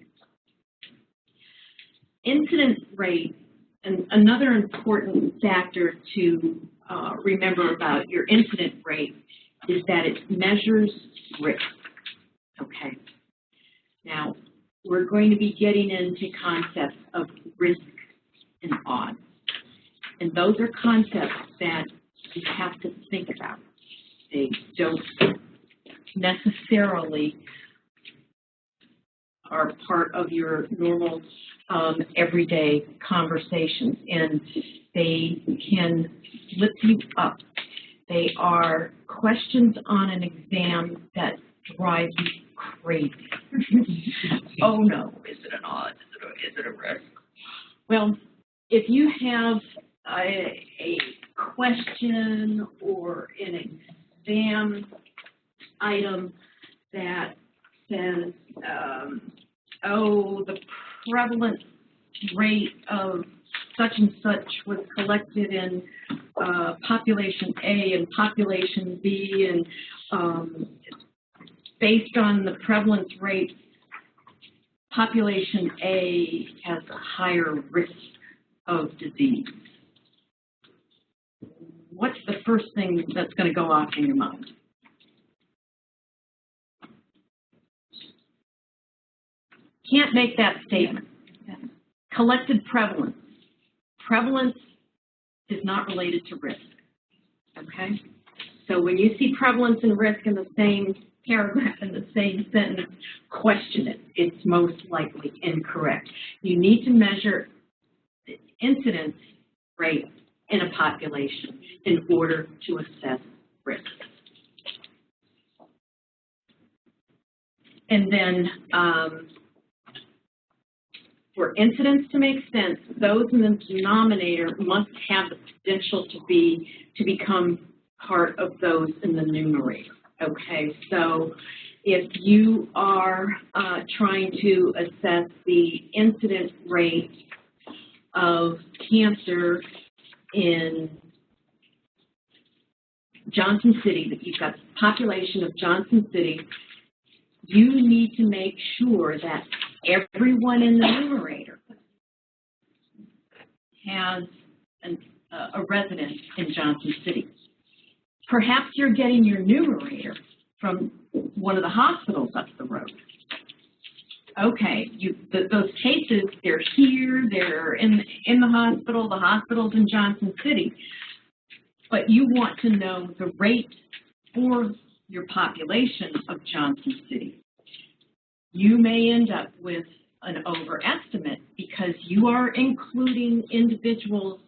Incidence rate, and another important factor to remember about your incident rate is that it measures risk. Okay. Now, we're going to be getting into concepts of risk and odds. And those are concepts that you have to think about. They don't necessarily are part of your normal everyday conversations, and they can flip you up. They are questions on an exam that drive you crazy. Oh no, is it an odd? Is it a risk? Well, if you have a question or an exam item that says, oh, the prevalence rate of such and such was collected in population A and population B, and based on the prevalence rate, population A has a higher risk of disease. What's the first thing that's going to go off in your mind? Can't make that statement. Collected prevalence. Prevalence is not related to risk, okay? So when you see prevalence and risk in the same paragraph, in the same sentence, question it. It's most likely incorrect. You need to measure the incidence rate in a population in order to assess risk. And then for incidence to make sense, those in the denominator must have the potential to become part of those in the numerator. Okay, so if you are trying to assess the incidence rate of cancer in Johnson City, that you've got the population of Johnson City, you need to make sure that everyone in the numerator has a residence in Johnson City. Perhaps you're getting your numerator from one of the hospitals up the road. Okay, those cases, they're here, they're in the hospital's in Johnson City, but you want to know the rate for your population of Johnson City, you may end up with an overestimate because you are including individuals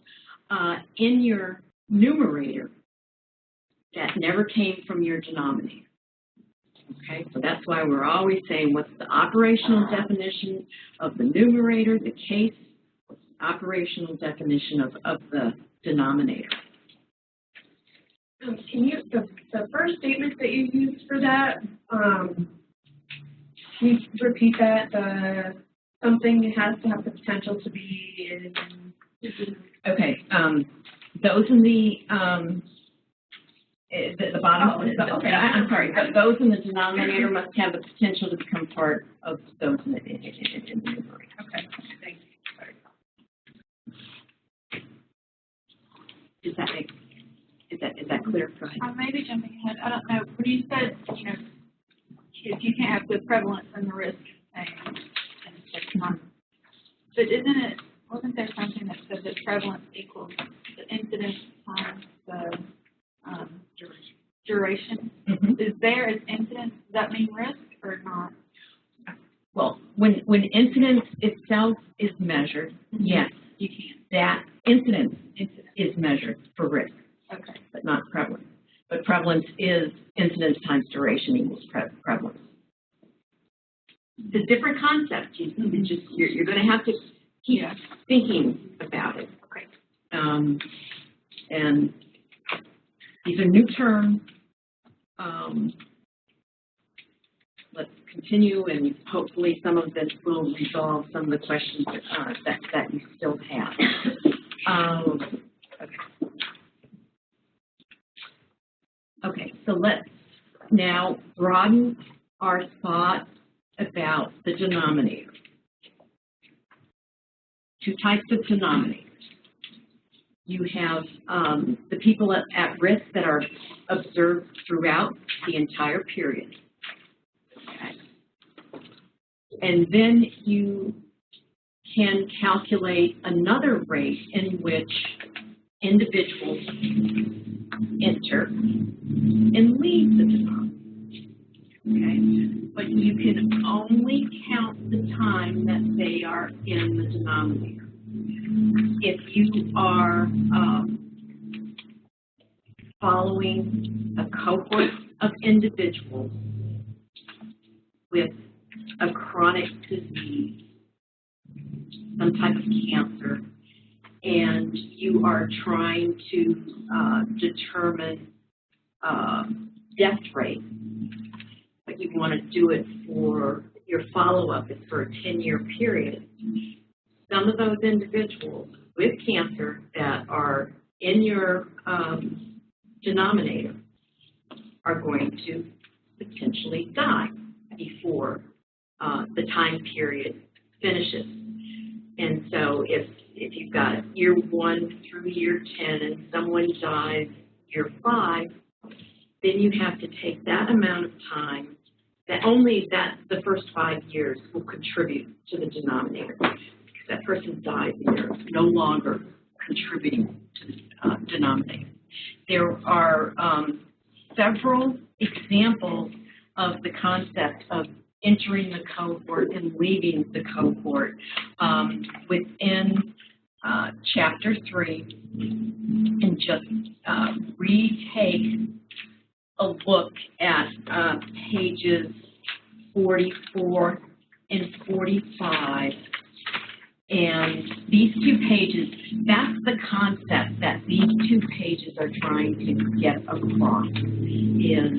in your numerator that never came from your denominator. Okay, so that's why we're always saying what's the operational definition of the numerator, the case, what's the operational definition of the denominator. Can you, the first statement that you used for that, can you repeat that? Something has to have the potential to be in. Okay, those in the bottom. Okay, I'm sorry. Those in the denominator must have the potential to become part of those in the numerator. Okay, thank you. Sorry. Is that clear? Go ahead. I may be jumping ahead. I don't know. When you said, if you can't have the prevalence and the risk thing, and it's not. But wasn't there something that said that prevalence equals the incidence times the duration? Mm-hmm. Is there as incidence, does that mean risk or not? Well, when incidence itself is measured, yes, you can. That incidence is measured for risk, okay, but not prevalence. But prevalence is incidence times duration equals prevalence. It's a different concept. You're going to have to keep thinking about it. Okay. And these are new terms. Let's continue, and hopefully some of this will resolve some of the questions that you still have. Okay, so let's now broaden our thought about the denominator. Two types of denominators. You have the people at risk that are observed throughout the entire period. Okay. And then you can calculate another rate in which individuals enter and leave the denominator. Okay? But you can only count the time that they are in the denominator. If you are following a cohort of individuals with a chronic disease, some type of cancer, and you are trying to determine death rate, but you want to do it for your follow-up is for a 10-year period. Some of those individuals with cancer that are in your denominator are going to potentially die before the time period finishes. And so if you've got year 1 through year 10 and someone dies year 5, then you have to take that amount of time, that only the first 5 years will contribute to the denominator. Because that person dies and they're no longer contributing to the denominator. There are several examples of the concept of entering the cohort and leaving the cohort within Chapter 3, and just retake a look at pages 44 and 45. And these 2 pages, that's the concept that these 2 pages are trying to get across, is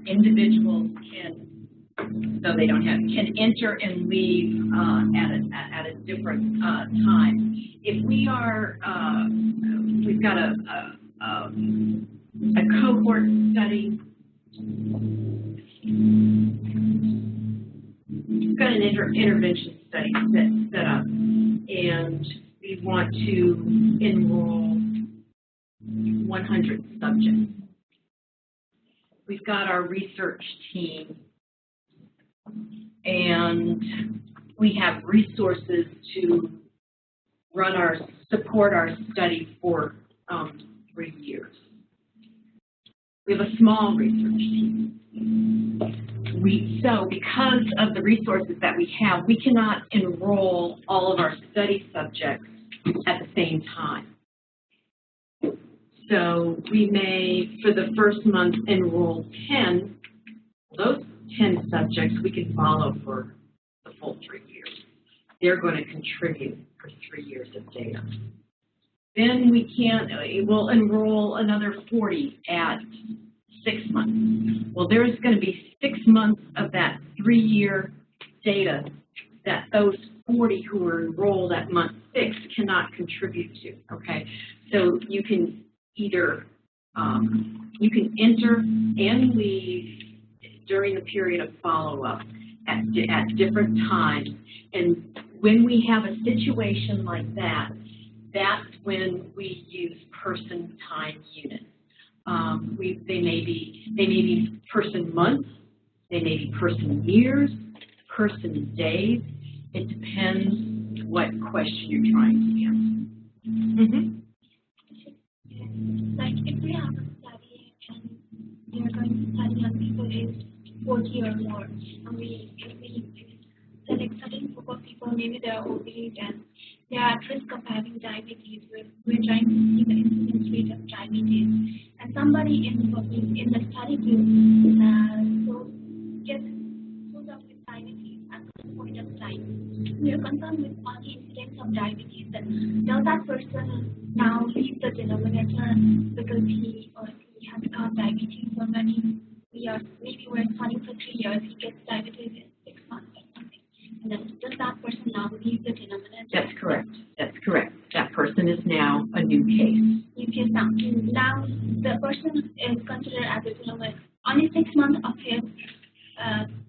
individuals so they don't can enter and leave at a different time. If we are, we've got a cohort study. We've got an intervention study set up, and we want to enroll 100 subjects. We've got our research team, and we have resources to support our study for 3 years. We have a small research team. So because of the resources that we have, we cannot enroll all of our study subjects at the same time. So we may, for the first month, enroll 10. Those 10 subjects we can follow for the full 3 years. They're going to contribute for 3 years of data. Then we'll enroll another 40 at 6 months. Well, there's going to be 6 months of that 3-year data that those 40 who are enrolled at month 6 cannot contribute to, okay? So you can either, you can enter and leave during the period of follow-up at different times. And when we have a situation like that, that's when we use person time units. They may be person months, they may be person years, person days. It depends what question you're trying to answer. Mm-hmm. Like if we have a study and we are going to study on people aged 40 or more, and if we select certain group of people, maybe they are obese and they are at risk of having diabetes. We're trying to see the incidence rate of diabetes, and somebody in the study group gets with diabetes at some point of time. We are concerned with all the incidence of diabetes. And does that person now leave the denominator because he or she has got diabetes already? Maybe we're studying for 3 years. He gets diabetes in 6 months or something. And then does that person now leave the denominator? That's correct. That's correct. That person is now a new case. New case now. Now the person is considered as a denominator. Only 6 months of his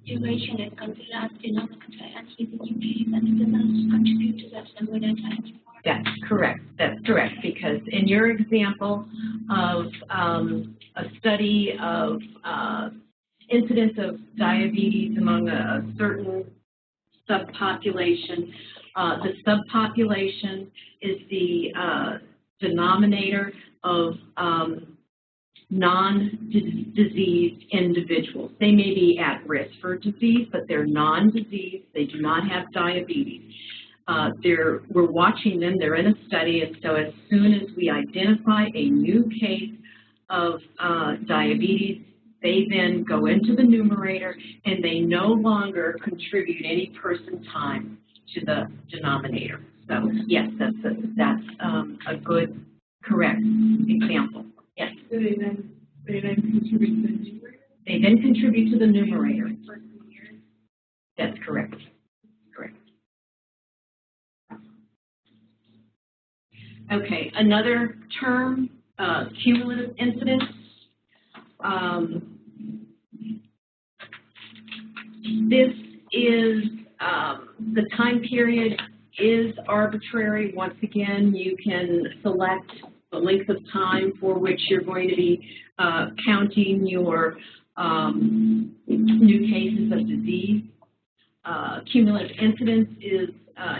duration is considered as denominator, and he's a new case, and it doesn't contribute to that denominator anymore. That's correct. That's correct. Because in your example of a study of incidence of diabetes among a certain subpopulation, the subpopulation is the denominator of non-diseased individuals. They may be at risk for disease, but they're non-diseased. They do not have diabetes. We're watching them. They're in a study, and so as soon as we identify a new case of diabetes, they then go into the numerator, and they no longer contribute any person time to the denominator. So yes, that's a good, correct example. Yes. So they then contribute to the numerator? They then contribute to the numerator. That's correct. Correct. Okay, another term, cumulative incidence. This is, the time period is arbitrary. Once again, you can select the length of time for which you're going to be counting your new cases of disease. Cumulative incidence is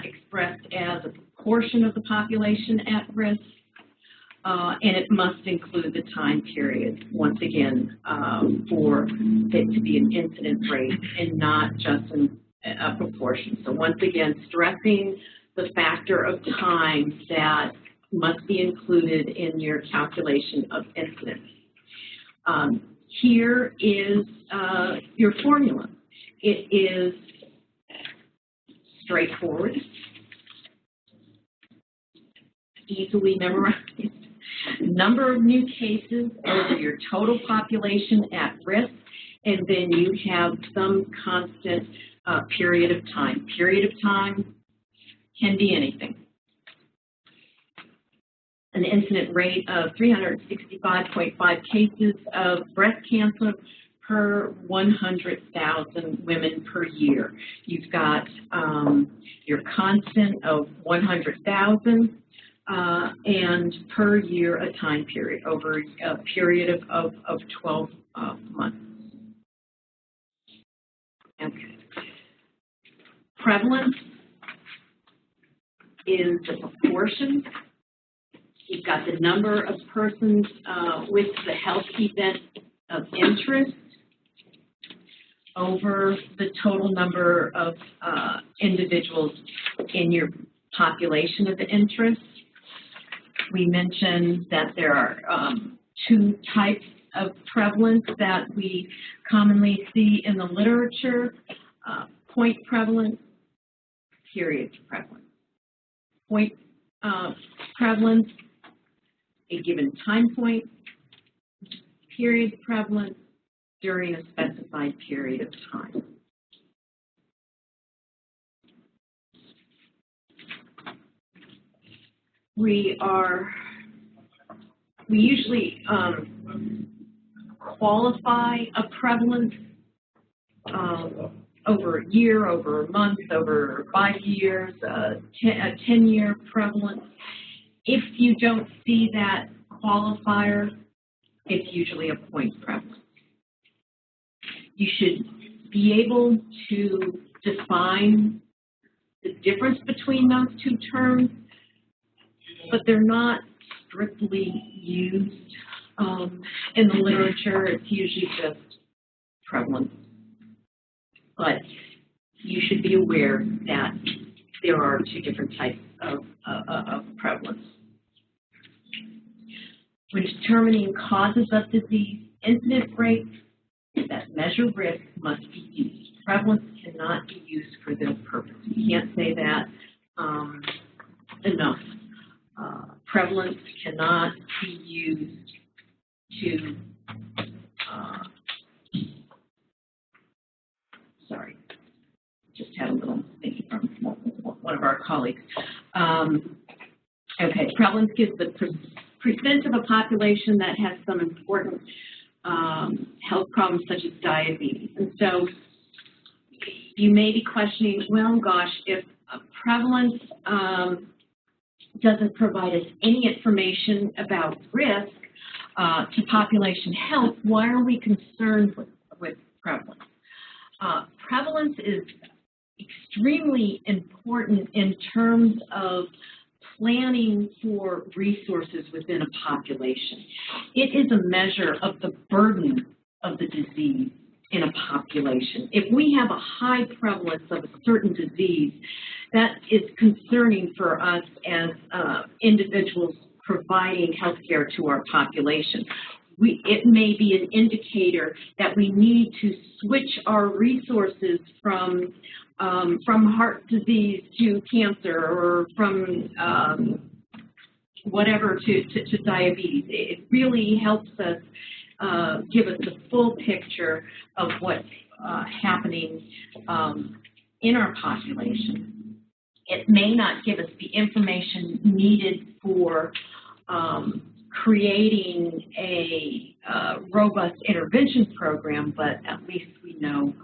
expressed as a proportion of the population at risk, and it must include the time period, once again, for it to be an incidence rate and not just a proportion. So once again, stressing the factor of time that must be included in your calculation of incidence. Here is your formula. It is straightforward, easily memorized. Number of new cases over your total population at risk, and then you have some constant period of time. Period of time can be anything. An incident rate of 365.5 cases of breast cancer per 100,000 women per year. You've got your constant of 100,000 and per year a time period over a period of 12 months. Okay. Prevalence is the proportion. You've got the number of persons with the health event of interest over the total number of individuals in your population of interest. We mentioned that there are two types of prevalence that we commonly see in the literature, point prevalence, period prevalence. Point prevalence, a given time point, period prevalence, during a specified period of time. We usually qualify a prevalence over a year, over a month, over 5 years, a 10-year prevalence. If you don't see that qualifier, it's usually a point prevalence. You should be able to define the difference between those two terms, but they're not strictly used in the literature. It's usually just prevalence. But you should be aware that there are two different types of prevalence. When determining causes of disease, incidence rates that measure risk must be used. Prevalence cannot be used for this purpose. You can't say that enough. Prevalence cannot be used to, sorry, just had a little thing from one of our colleagues. Okay, prevalence gives the percent of a population that has some important health problems such as diabetes. And so you may be questioning, well, gosh, if prevalence doesn't provide us any information about risk to population health, why are we concerned with prevalence? Prevalence is extremely important in terms of planning for resources within a population. It is a measure of the burden of the disease in a population. If we have a high prevalence of a certain disease, that is concerning for us as individuals providing health care to our population. It may be an indicator that we need to switch our resources from heart disease to cancer, or from whatever to diabetes. It really helps us give us the full picture of what's happening in our population. It may not give us the information needed for creating a robust intervention program, but at least we know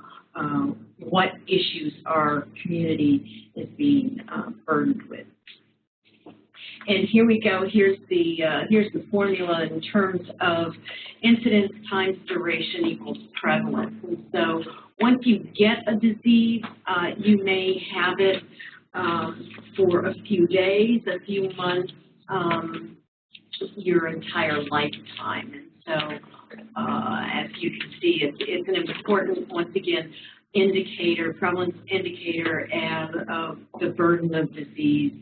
what issues our community is being burdened with. And here we go. Here's the formula in terms of incidence times duration equals prevalence. And so once you get a disease, you may have it for a few days, a few months, your entire lifetime. And so as you can see, it's an important, once again, indicator, prevalence indicator of the burden of disease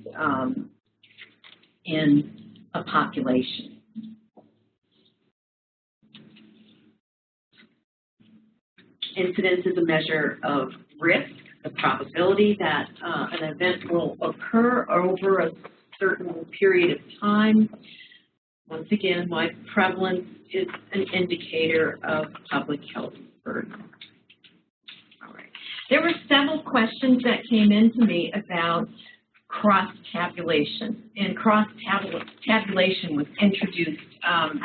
in a population. Incidence is a measure of risk, the probability that an event will occur over a certain period of time. Once again, why prevalence is an indicator of public health burden. All right. There were several questions that came into me about cross-tabulation, and cross-tabulation was introduced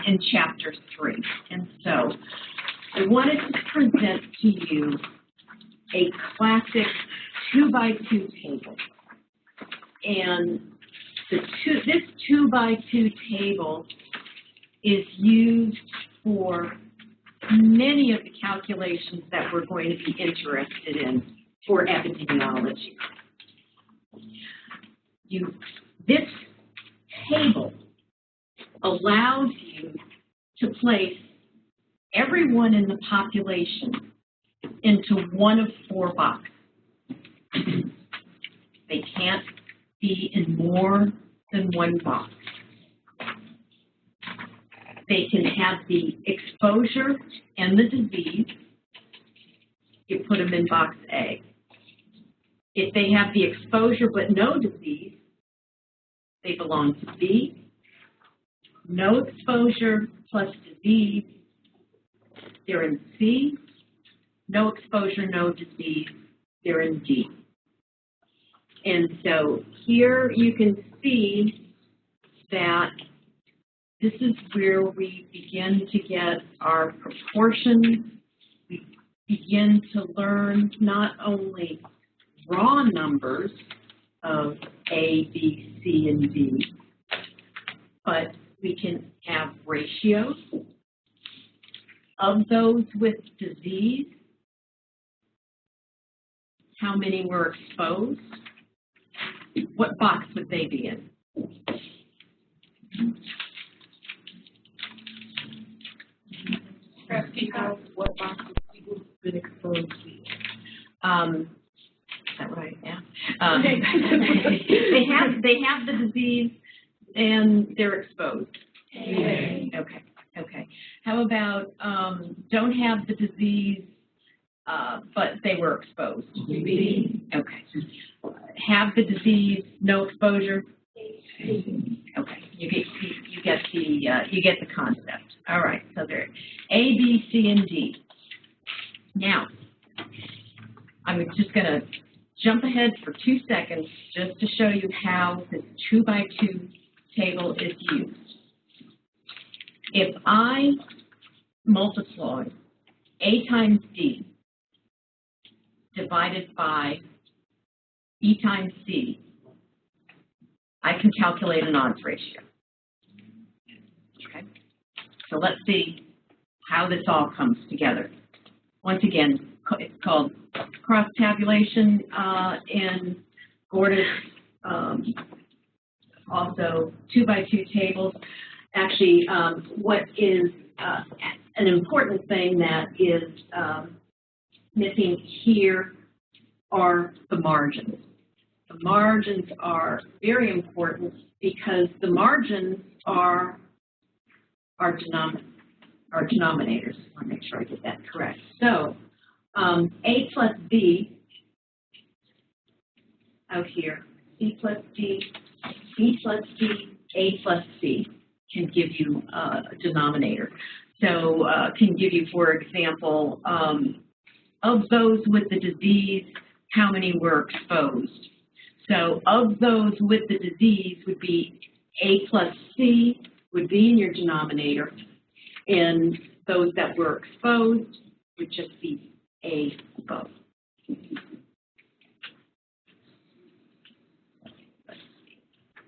in Chapter 3. And so I wanted to present to you a classic 2x2 table. And this 2x2 table is used for many of the calculations that we're going to be interested in for epidemiology. This table allows you to place everyone in the population into one of 4 boxes. They can't be in more than 1 box. They can have the exposure and the disease. You put them in box A. If they have the exposure but no disease, they belong to B. No exposure plus disease, they're in C. No exposure, no disease, they're in D. And so here you can see that this is where we begin to get our proportions. We begin to learn not only raw numbers of A, B, C, and D, but we can have ratios of those with disease. How many were exposed? What box would they be in? What box would people have been exposed to? Is that right? Yeah. They have the disease and they're exposed. Okay. Okay. How about don't have the disease, but they were exposed? Okay. Have the disease, no exposure. Okay. You get the concept. All right. So there, A, B, C, and D. Now, I'm just going to jump ahead for 2 seconds just to show you how this 2x2 table is used. If I multiply A times D divided by E times C, I can calculate an odds ratio. Okay? So let's see how this all comes together. Once again, it's called cross-tabulation in Gordis, also 2x2 tables. Actually, what is an important thing that is missing here are the margins. The margins are very important because the margins are our denominators. I want to make sure I get that correct. So A plus B out here, C plus D, B plus D, A plus C can give you a denominator. So can give you, for example, of those with the disease, how many were exposed? So of those with the disease would be A plus C would be in your denominator, and those that were exposed would just be A above.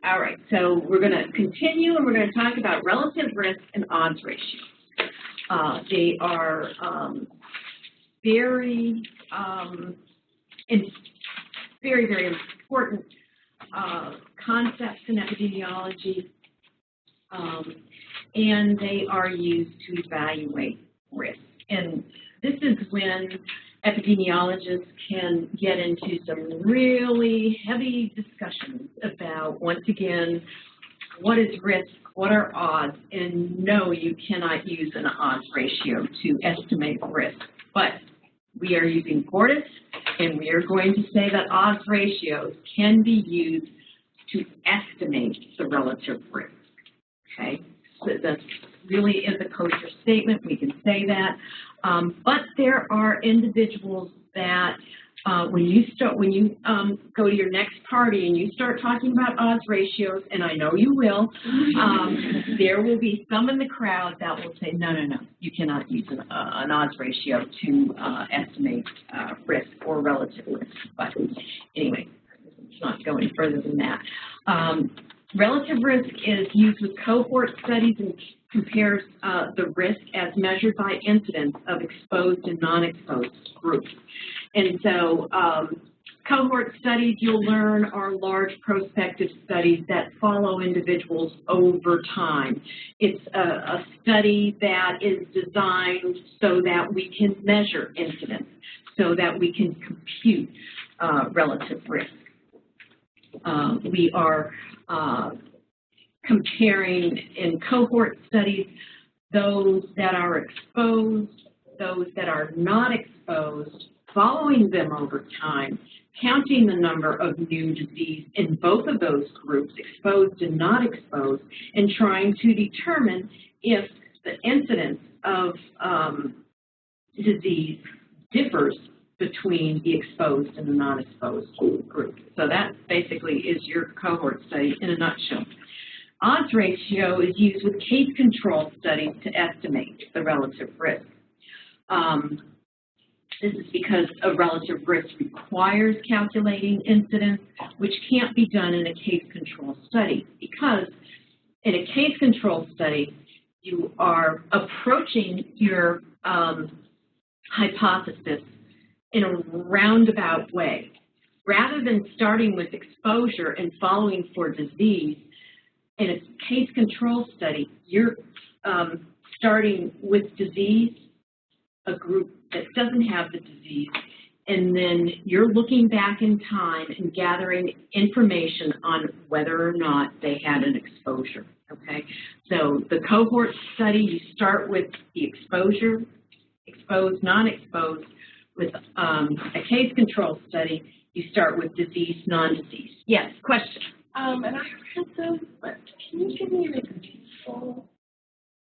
All right, so we're going to continue and we're going to talk about relative risk and odds ratio. They are very important concepts in epidemiology, and they are used to evaluate risk. And this is when epidemiologists can get into some really heavy discussions about, once again, what is risk, what are odds, and no, you cannot use an odds ratio to estimate risk. But we are using Gordis, and we are going to say that odds ratios can be used to estimate the relative risk. Okay, so that really is a kosher statement. We can say that. But there are individuals that when you go to your next party and you start talking about odds ratios, and I know you will, there will be some in the crowd that will say, no, you cannot use an odds ratio to estimate risk or relative risk. But anyway, let's not go any further than that. Relative risk is used with cohort studies and compares the risk as measured by incidence of exposed and non-exposed groups. And so Cohort studies, you'll learn, are large prospective studies that follow individuals over time. It's a study that is designed so that we can measure incidence, so that we can compute relative risk. We are comparing in cohort studies those that are exposed, those that are not exposed, following them over time, counting the number of new disease in both of those groups, exposed and not exposed, and trying to determine if the incidence of disease differs between the exposed and the non-exposed group. So that basically is your cohort study in a nutshell. Odds ratio is used with case control studies to estimate the relative risk. This is because a relative risk requires calculating incidence, which can't be done in a case control study, because in a case control study, you are approaching your hypothesis in a roundabout way. Rather than starting with exposure and following for disease, in a case control study, you're starting with disease, a group that doesn't have the disease, and then you're looking back in time and gathering information on whether or not they had an exposure, okay? So the cohort study, you start with the exposure, exposed, non-exposed. With a case control study, you start with disease, non-disease. Yes, question? And I read those, but can you give me an example,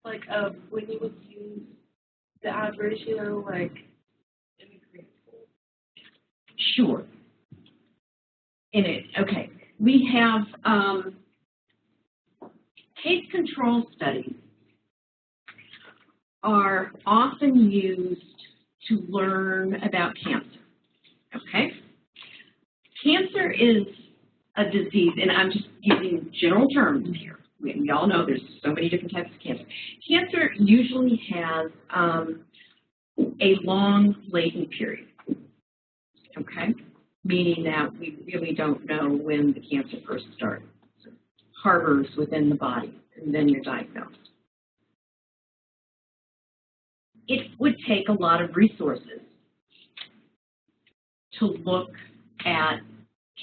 like, of when you would use the odds ratio, like, in example? Sure. Okay. We have case control studies are often used to learn about cancer, okay? Cancer is a disease, and I'm just using general terms here. We all know there's so many different types of cancer. Cancer usually has a long latent period, okay? Meaning that we really don't know when the cancer first started. So it harbors within the body, and then you're diagnosed. It would take a lot of resources to look at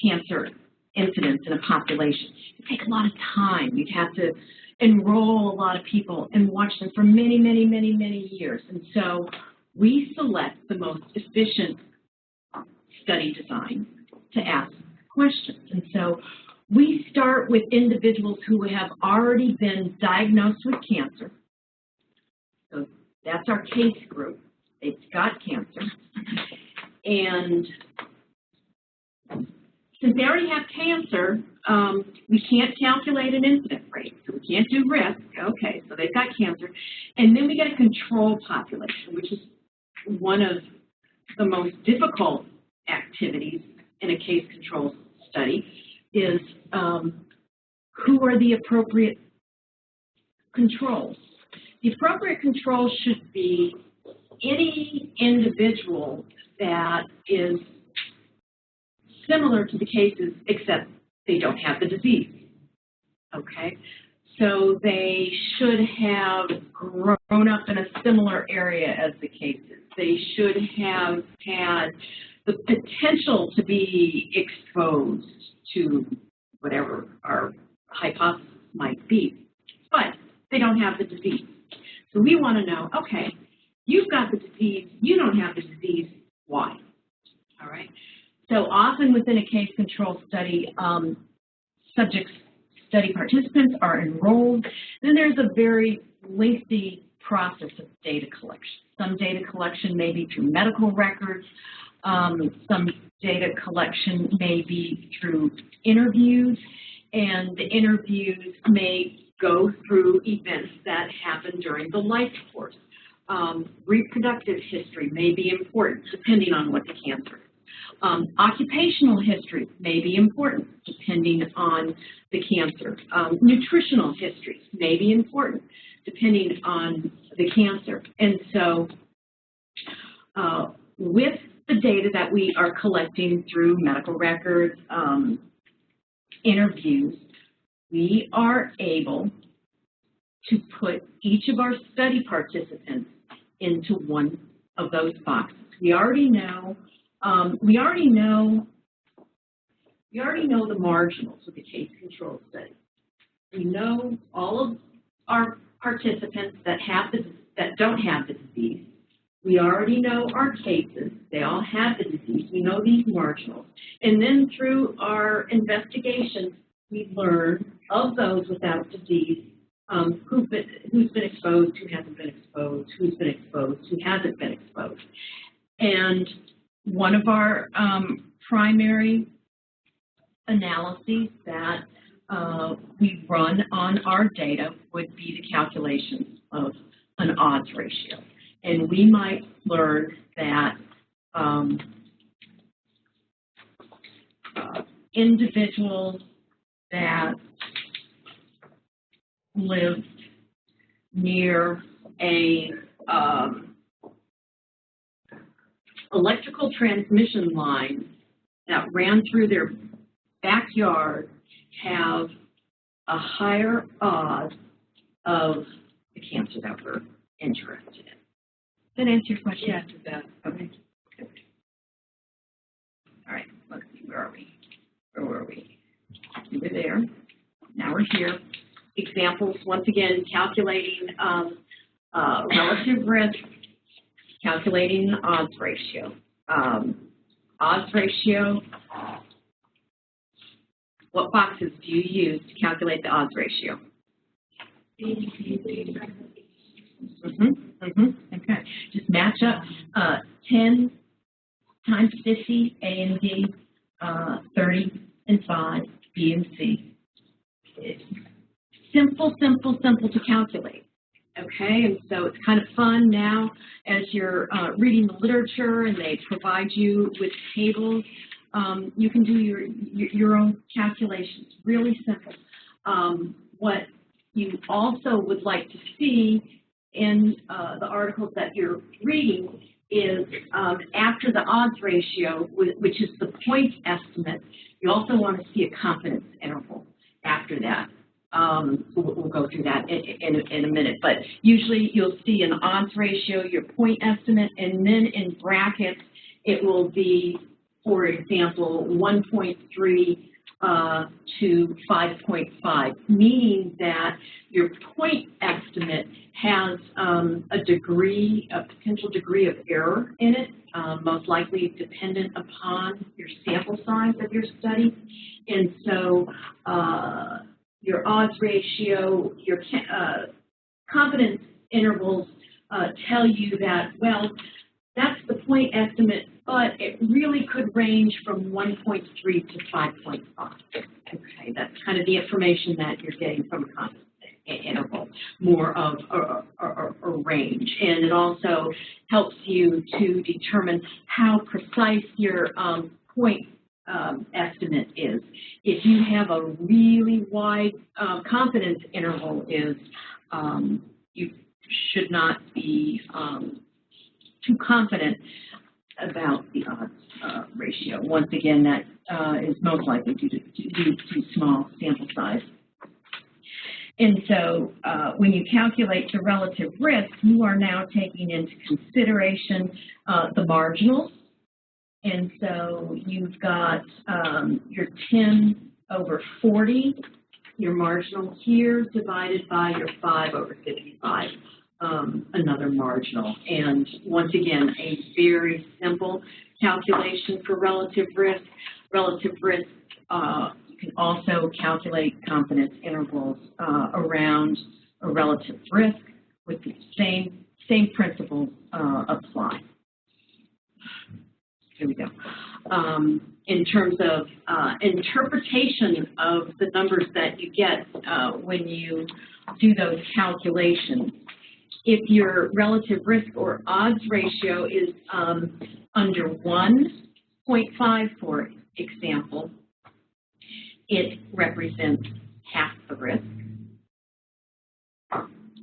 cancer incidence in a population. It would take a lot of time. You'd have to enroll a lot of people and watch them for many, many, many, many years. And so we select the most efficient study design to ask questions. And so we start with individuals who have already been diagnosed with cancer. So that's our case group. They've got cancer. And since they already have cancer, we can't calculate an incidence rate. So we can't do risk. Okay, so they've got cancer. And then we get a control population, which is one of the most difficult activities in a case control study, is who are the appropriate controls. The appropriate control should be any individual that is similar to the cases, except they don't have the disease, okay? So they should have grown up in a similar area as the cases. They should have had the potential to be exposed to whatever our hypothesis might be, but they don't have the disease. So we want to know, okay, you've got the disease, you don't have the disease, why? All right? So often within a case control study, study participants are enrolled. Then there's a very lengthy process of data collection. Some data collection may be through medical records. Some data collection may be through interviews, and the interviews may go through events that happen during the life course. Reproductive history may be important, depending on what the cancer is. Occupational history may be important, depending on the cancer. Nutritional history may be important, depending on the cancer. And so with the data that we are collecting through medical records, interviews, we are able to put each of our study participants into one of those boxes. We already know the marginals of the case control study. We know all of our participants that don't have the disease. We already know our cases. They all have the disease. We know these marginals. And then through our investigations, we learn of those without disease, who's been exposed, who hasn't been exposed, who's been exposed, who hasn't been exposed. And one of our primary analyses that we run on our data would be the calculation of an odds ratio. And we might learn that individuals that live near a electrical transmission line that ran through their backyard have a higher odds of the cancer that we're interested in. That answer your question? Yes, it does. Okay. Good. All right, let's see, where are we? Where were we? We were there. Now we're here. Examples, once again, calculating relative risk, calculating the odds ratio. Odds ratio, what boxes do you use to calculate the odds ratio? Okay, just match up 10 times 50, A and B, 30 and 5, B and C. It's simple to calculate. Okay, and so it's kind of fun now as you're reading the literature and they provide you with tables. You can do your own calculations, really simple. What you also would like to see in the articles that you're reading is after the odds ratio, which is the point estimate, you also want to see a confidence interval after that. We'll go through that in a minute, but usually you'll see an odds ratio, your point estimate, and then in brackets it will be, for example, 1.3 to 5.5, meaning that your point estimate has a potential degree of error in it, most likely dependent upon your sample size of your study. And so your odds ratio, your confidence intervals tell you that, well, that's the point estimate, but it really could range from 1.3 to 5.5. Okay, that's kind of the information that you're getting from a confidence interval, more of a range. And it also helps you to determine how precise your point estimate is. If you have a really wide confidence interval you should not be too confident about the odds ratio. Once again, that is most likely due to small sample size. And so when you calculate the relative risk, you are now taking into consideration the marginals. And so you've got your 10 over 40, your marginal here, divided by your 5 over 55, another marginal. And once again, a very simple calculation for relative risk. Relative risk, you can also calculate confidence intervals around a relative risk with the same principles apply. Here we go. In terms of interpretation of the numbers that you get when you do those calculations, if your relative risk or odds ratio is under 1.5, for example, it represents half the risk,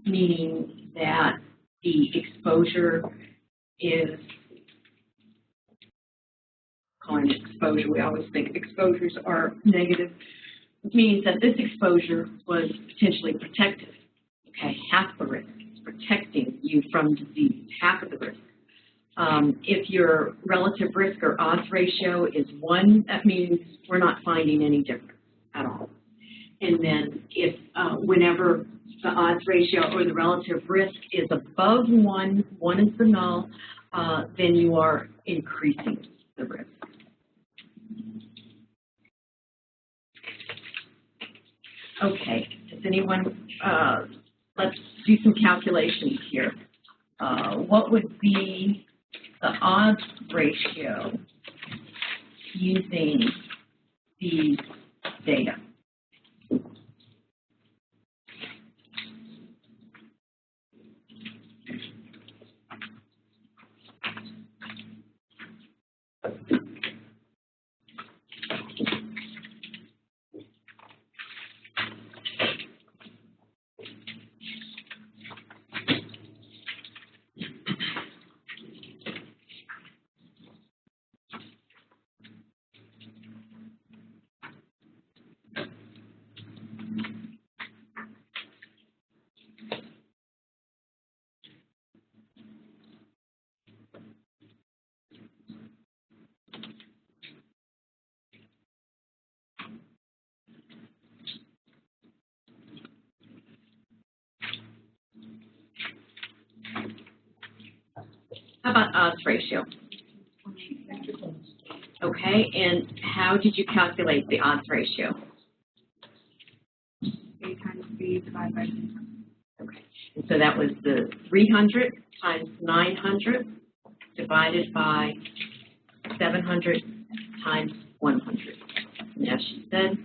meaning that the exposure is calling it exposure. We always think exposures are negative. It means that this exposure was potentially protective. Okay, half the risk is protecting you from disease, half of the risk. If your relative risk or odds ratio is 1, that means we're not finding any difference at all. And then if whenever the odds ratio or the relative risk is above 1, 1 is the null, then you are increasing the risk. Okay, does anyone, let's do some calculations here. What would be the odds ratio using these data? How about odds ratio? Okay, and how did you calculate the odds ratio? A times B divided by C. Okay, and so that was the 300 times 900 divided by 700 times 100. And as she said,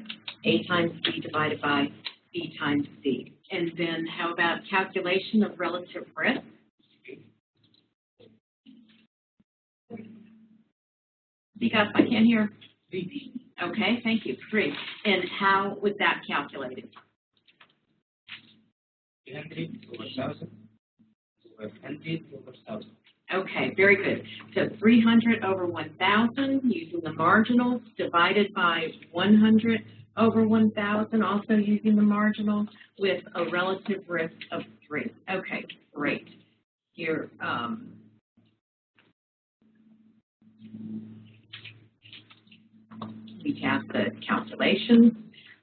A times B divided by B times C. And then how about calculation of relative risk? Speak up, I can't hear. 3. Okay, thank you, 3. And how was that calculated? 300 over 1,000 over 100 over 1,000. Okay, very good. So 300 over 1,000 using the marginal divided by 100 over 1,000, also using the marginal with a relative risk of 3. Okay, great. Here, we have the calculations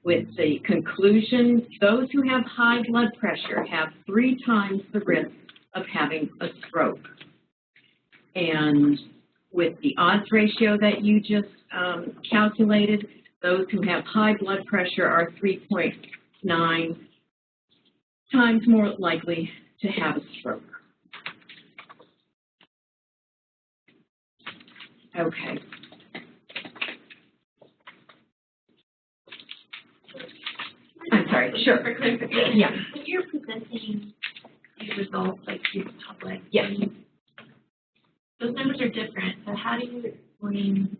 with the conclusion. Those who have high blood pressure have 3 times the risk of having a stroke. And with the odds ratio that you just calculated, those who have high blood pressure are 3.9 times more likely to have a stroke. Okay. I'm sorry, sure. For clarification, Yeah. when you're presenting these results, like to the public, Yes. those numbers are different. So how do you explain?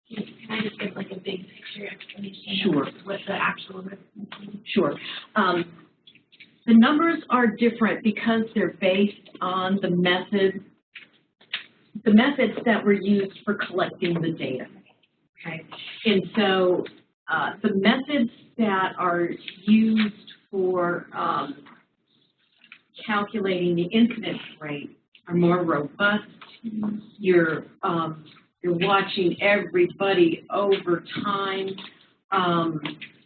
Can I just give like a big picture explanation Sure. of what the actual risk is? Sure. The numbers are different because they're based on the methods that were used for collecting the data. Okay, and so the methods that are used for calculating the incidence rate are more robust. You're watching everybody over time.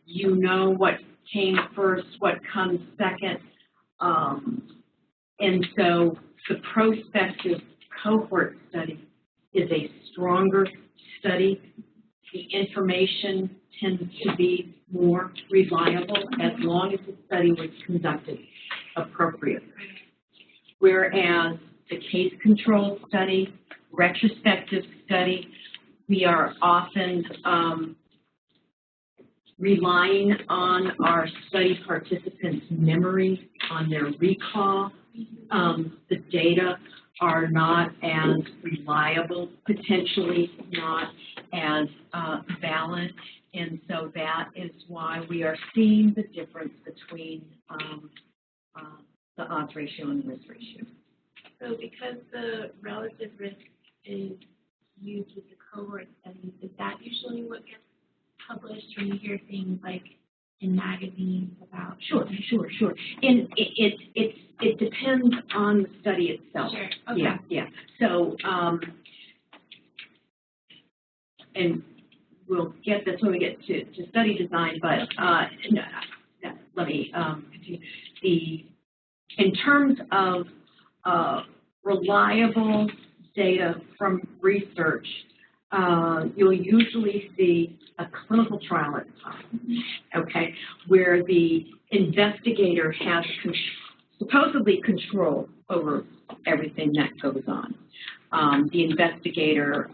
You know what came first, what comes second. And so the prospective cohort study is a stronger study. The information tends to be more reliable as long as the study was conducted appropriately. Whereas the case control study, retrospective study, we are often relying on our study participants' memory, on their recall. The data are not as reliable, potentially not as valid, and so that is why we are seeing the difference between the odds ratio and the risk ratio. So because the relative risk is used with the cohort studies, is that usually what gets published when you hear things like in magazines about? Sure. And it depends on the study itself. Sure. Okay. Yeah. So, and we'll get this when we get to study design, but let me continue. In terms of reliable data from research, you'll usually see a clinical trial at the time, okay, where the investigator has supposedly control over everything that goes on. The investigator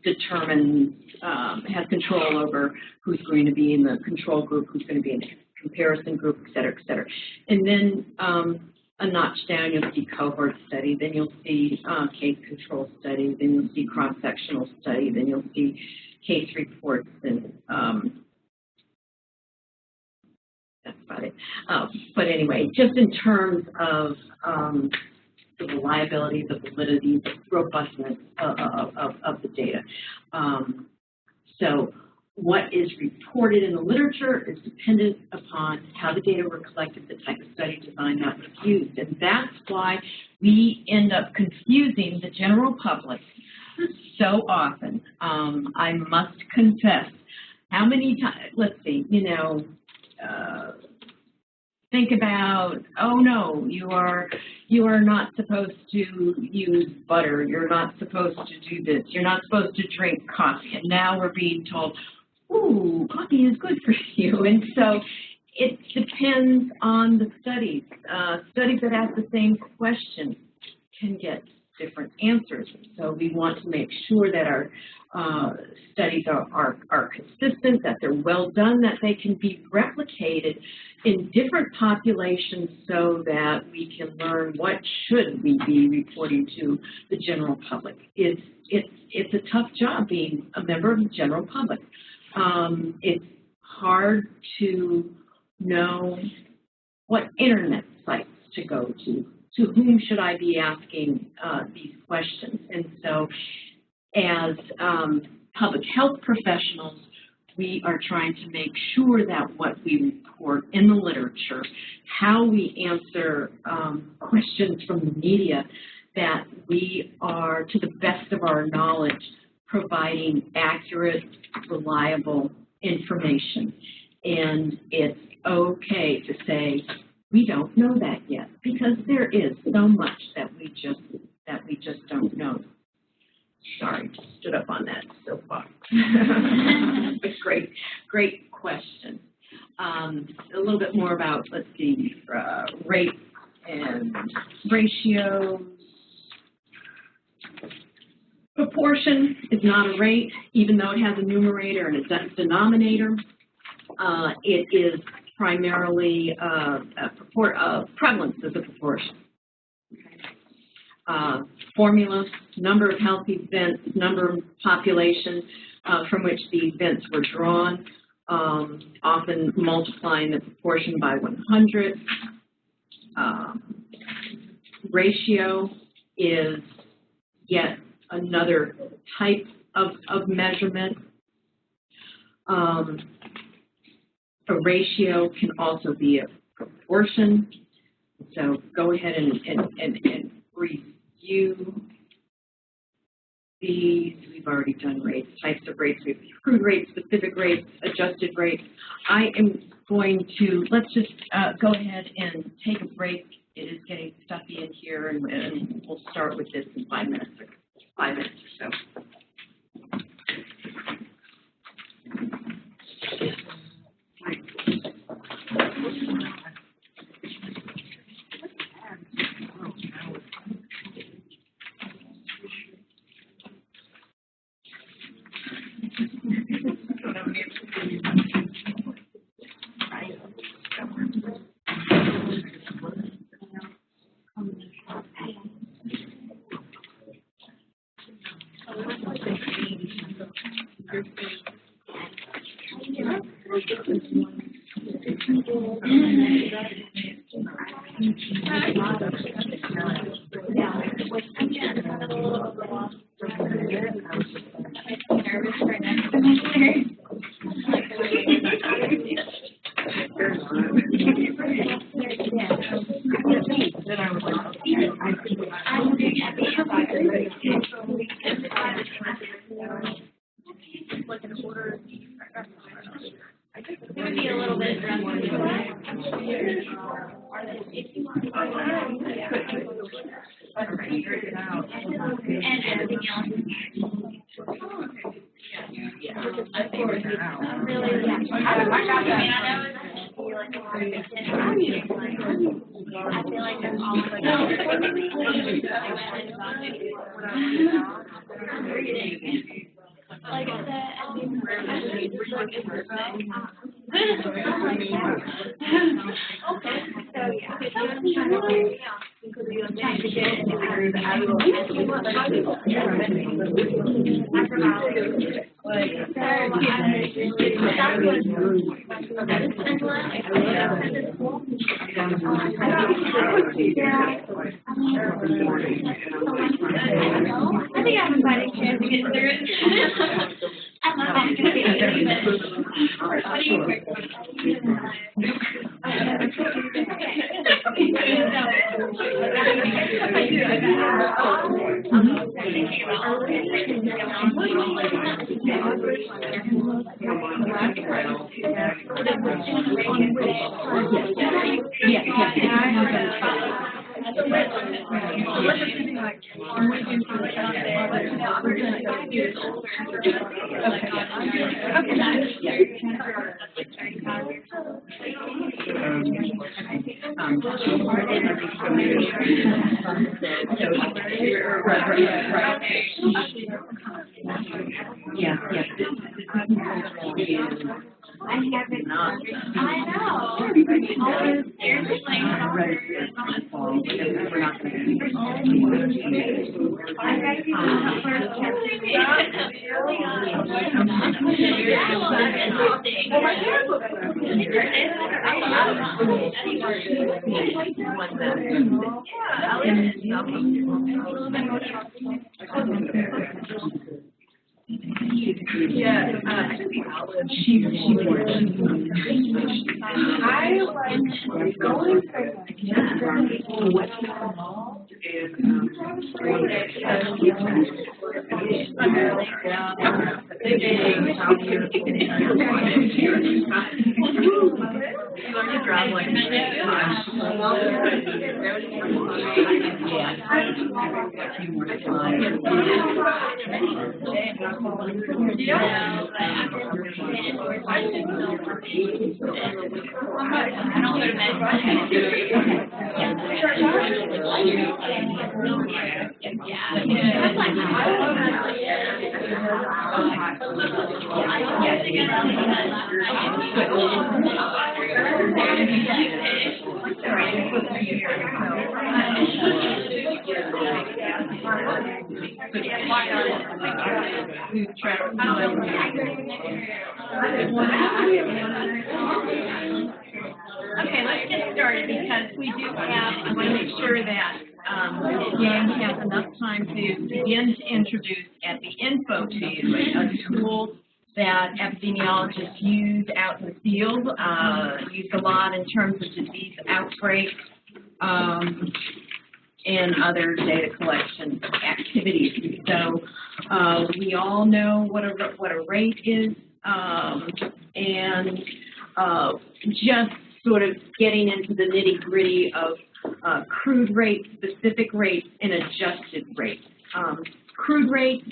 determines, has control over who's going to be in the control group, who's going to be in the comparison group, et cetera, et cetera. And then a notch down, you'll see cohort study, then you'll see case control study, then you'll see cross-sectional study, then you'll see case reports, and that's about it. But anyway, just in terms of the reliability, the validity, the robustness of the data. So what is reported in the literature is dependent upon how the data were collected, the type of study design that was used. And that's why we end up confusing the general public so often. I must confess, how many times, let's see, think about, oh no, you are not supposed to use butter, you're not supposed to do this, you're not supposed to drink coffee, and now we're being told, ooh, coffee is good for you. And so it depends on the studies. Studies that ask the same question can get different answers. So we want to make sure that our studies are consistent, that they're well done, that they can be replicated in different populations so that we can learn what should we be reporting to the general public. It's a tough job being a member of the general public. It's hard to know what internet sites to go to whom should I be asking these questions. And so as public health professionals, we are trying to make sure that what we report in the literature, how we answer questions from the media, that we are, to the best of our knowledge, providing accurate, reliable information. And it's okay to say, we don't know that yet, because there is so much that we just don't know. Sorry, just stood up on that soapbox. Great question. A little bit more about, let's see, rates and ratios. Proportion is not a rate, even though it has a numerator and a denominator. It is primarily prevalence as a proportion. Formula, number of health events, number of population from which the events were drawn, often multiplying the proportion by 100. Ratio is yet another type of measurement. A ratio can also be a proportion. So go ahead and review these. We've already done rates, types of rates. We have accrued rates, specific rates, adjusted rates. I am going to, let's just go ahead and take a break. It is getting stuffy in here, and we'll start with this in 5 minutes or so. and epidemiology. Really, yeah. I feel like there's all of like the okay, so I think I'm inviting Chad to get through it. I love that. What do you think? I haven't. I know. Okay, let's get started because we do have, I want to make sure that Yang has enough time to begin to introduce Epi-Info to you, a tool that epidemiologists use out in the field, use a lot in terms of disease outbreaks and other data collection activities. So we all know what a rate is, and just sort of getting into the nitty-gritty of crude rates, specific rates, and adjusted rates. Crude rates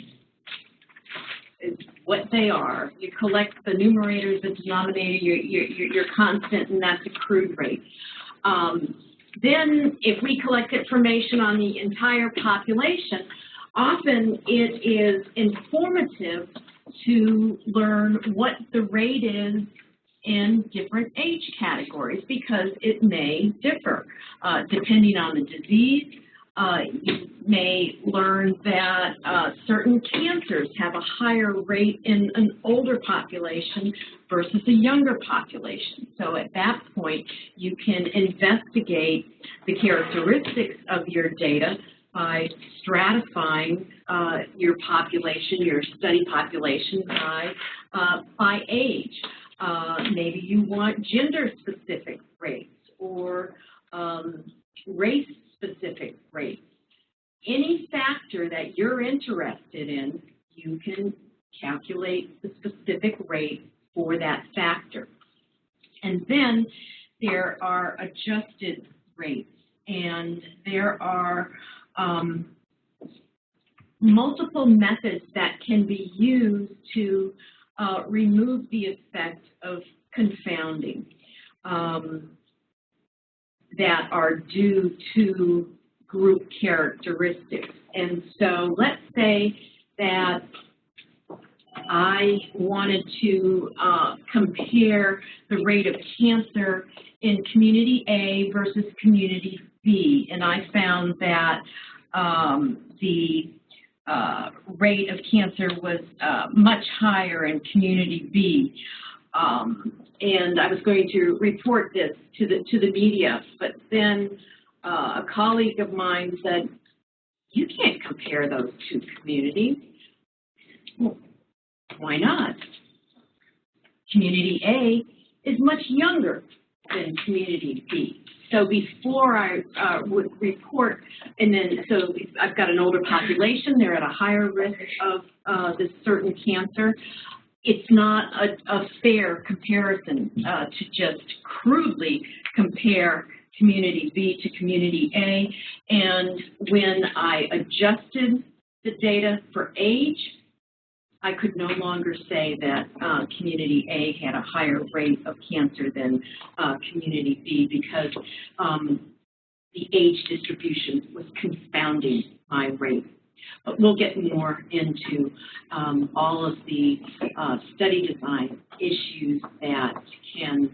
is what they are. You collect the numerator, the denominator, your constant, and that's a crude rate. Then, if we collect information on the entire population, often it is informative to learn what the rate is in different age categories because it may differ. Depending on the disease, you may learn that certain cancers have a higher rate in an older population versus a younger population. So at that point, you can investigate the characteristics of your data by stratifying your population, your study population by age. Maybe you want gender-specific rates or race-specific rates. Any factor that you're interested in, you can calculate the specific rate for that factor. And then there are adjusted rates, and there are multiple methods that can be used to remove the effect of confounding that are due to group characteristics. And so let's say that I wanted to compare the rate of cancer in community A versus community B, and I found that the rate of cancer was much higher in community B. And I was going to report this to the media, but then a colleague of mine said, "You can't compare those two communities." Well, why not? Community A is much younger than community B. So before I would report, and then so I've got an older population, they're at a higher risk of this certain cancer. It's not a fair comparison to just crudely compare community B to community A. And when I adjusted the data for age, I could no longer say that community A had a higher rate of cancer than community B because the age distribution was confounding my rate. But we'll get more into all of the study design issues that can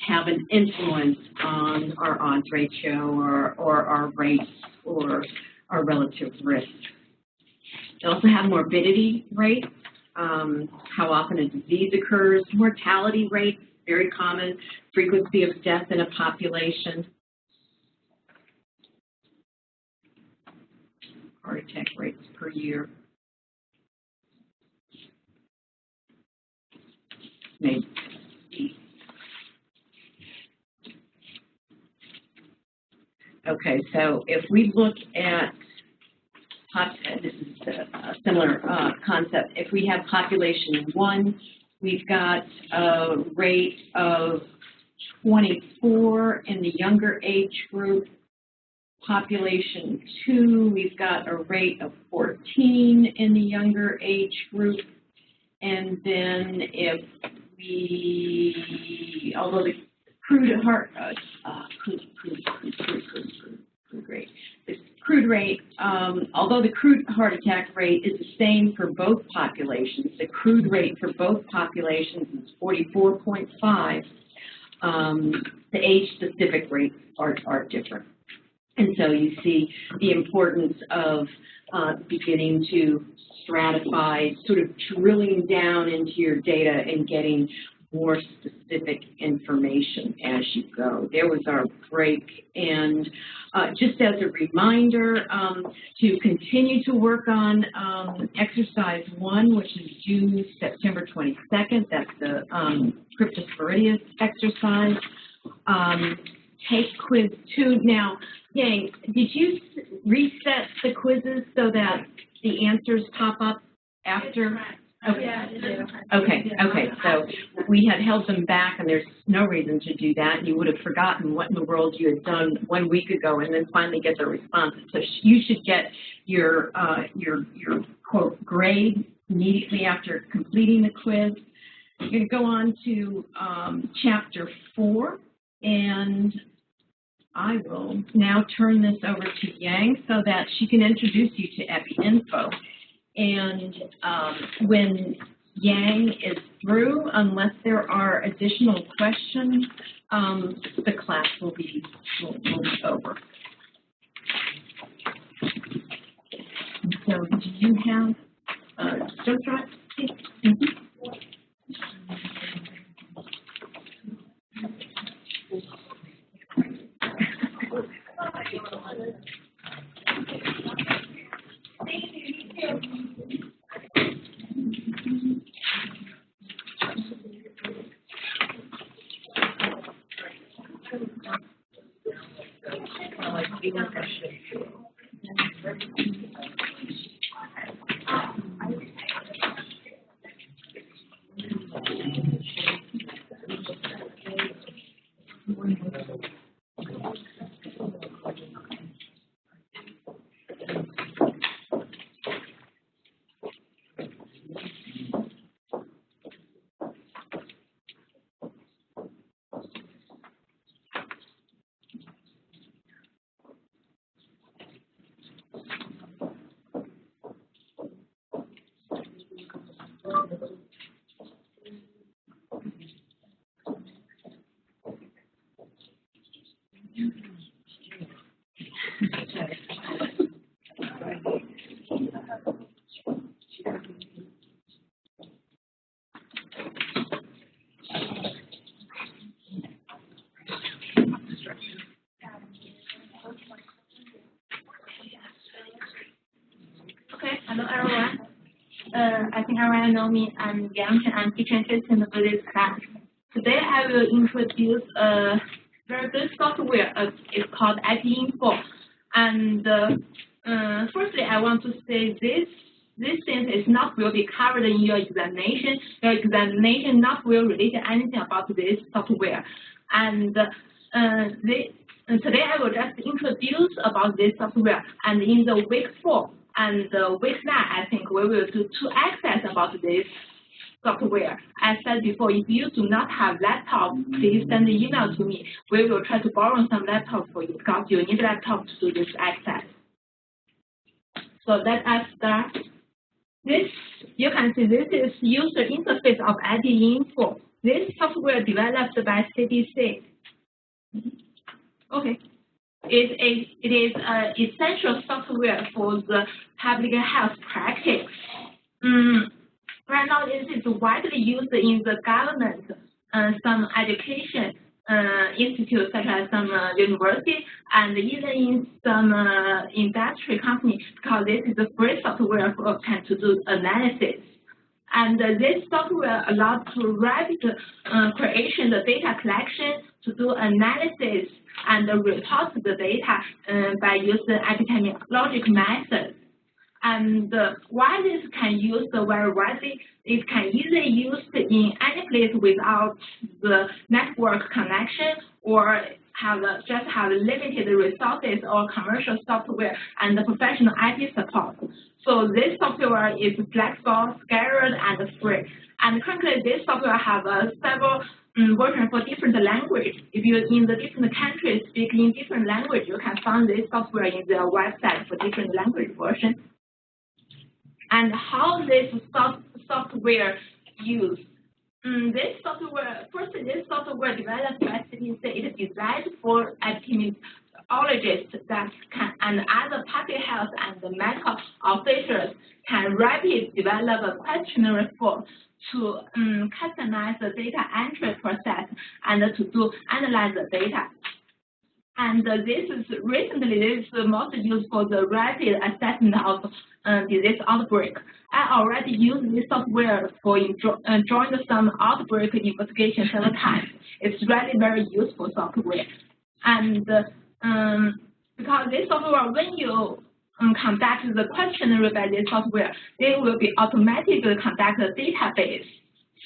have an influence on our odds ratio or our rates or our relative risk. They also have morbidity rates, how often a disease occurs, mortality rates, very common, frequency of death in a population, heart attack rates per year. Maybe. Okay, so if we look at, this is a similar concept. If we have population 1, we've got a rate of 24 in the younger age group. Population 2, we've got a rate of 14 in the younger age group. And then if we, although the crude rate. The crude rate, although the crude heart attack rate is the same for both populations, the crude rate for both populations is 44.5. The age-specific rates are different. And so you see the importance of beginning to stratify, sort of drilling down into your data and getting more specific information as you go. There was our break. And just as a reminder, to continue to work on exercise 1, which is due September 22nd. That's the cryptosporidius exercise. Take quiz 2. Now, Yang, did you reset the quizzes so that the answers pop up after? Okay. Okay, so we had held them back, and there's no reason to do that. You would have forgotten what in the world you had done 1 week ago, and then finally get the responses. So you should get your quote grade immediately after completing the quiz. You're going to go on to chapter 4, and I will now turn this over to Yang so that she can introduce you to EpiInfo. And when Yang is through, unless there are additional questions, the class will be over. So do you have still drive? Mm-hmm. Okay, hello everyone. I think everyone know me. I'm Yang Chen. I'm teaching assistant for this class. Today I will introduce a very good software. It's called Epidemiology. And firstly, I want to say this thing is not will be covered in your examination. Your examination not will relate anything about this software. And today I will just introduce about this software. And in the week 4 and week 9, I think we will do 2 access about this software. As said before, if you do not have laptop, please send an email to me. We will try to borrow some laptop for you because you need laptop to do this access. So let us start. This, you can see this is user interface of Epidemiology. This software developed by CDC. Okay. It is an essential software for the public health practice. Right now, this is widely used in the government, some education institutes such as some university, and even in some industry companies, because this is a free software to do analysis. And this software allows to rapid creation the data collection, to do analysis and report the data by using epidemiologic methods. And why this can use very widely, it can easily used in any place without the network connection or just have limited resources or commercial software and professional IT support. So this software is flexible, scalable, and free. And currently, this software have several versions for different languages. If you're in the different countries speaking different language, you can find this software in their website for different language versions. And how this software used? This software developed by CDC. It is designed for epidemiologists and other public health and medical officials can rapidly develop a questionnaire form to customize the data entry process and to analyze the data. And this is most used for the rapid assessment of disease outbreak. I already used this software for join some outbreak investigation several times. It's really very useful software. And because this software, when you conduct the questionnaire by this software, they will be automatically conduct a database.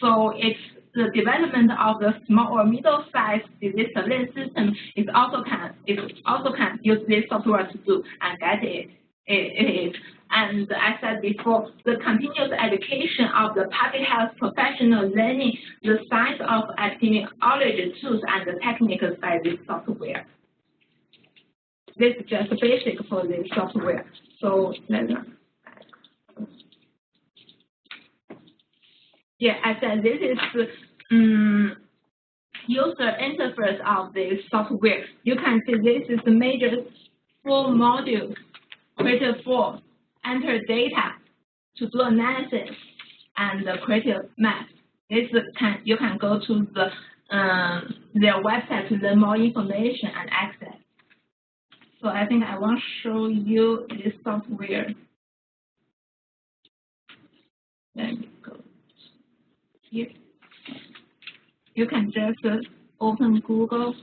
So it's the development of the small or middle-sized disease surveillance system is also can use this software to do and get it. And as I said before, the continuous education of the public health professional learning the science of epidemiology tools and the techniques by this software. This is just basic for this software. So let's I said this is user interface of this software. You can see this is the major 4 modules created for enter data, to do analysis, and create a map. You can go to their website to learn more information and access. So I think I want to show you this software. Let me go here. You can just open Google.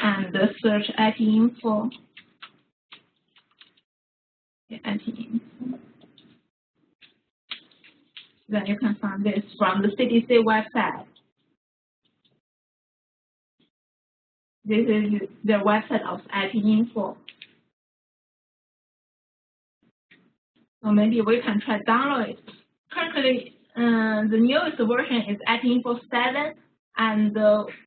And search Epidemiology. Epidemiology. Then you can find this from the CDC website. This is their website of Epidemiology. So maybe we can try download it. Currently, the newest version is Epidemiology 7, And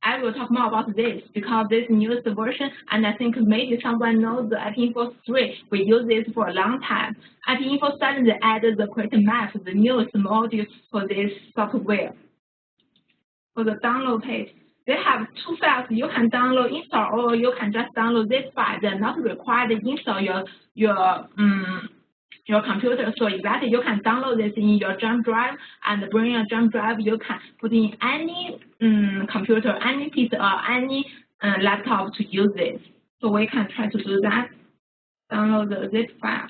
I will talk more about this because this newest version, and I think maybe someone knows the Epinfo 3. We use this for a long time. Epinfo 7, they added the create map, the newest module for this software. For the download page, they have two files you can download, install, or you can just download this file. They're not required to install your computer. So exactly, you can download this in your jump drive and bring your jump drive. You can put in any computer, any PC, or any laptop to use this. So we can try to do that. Download the zip file.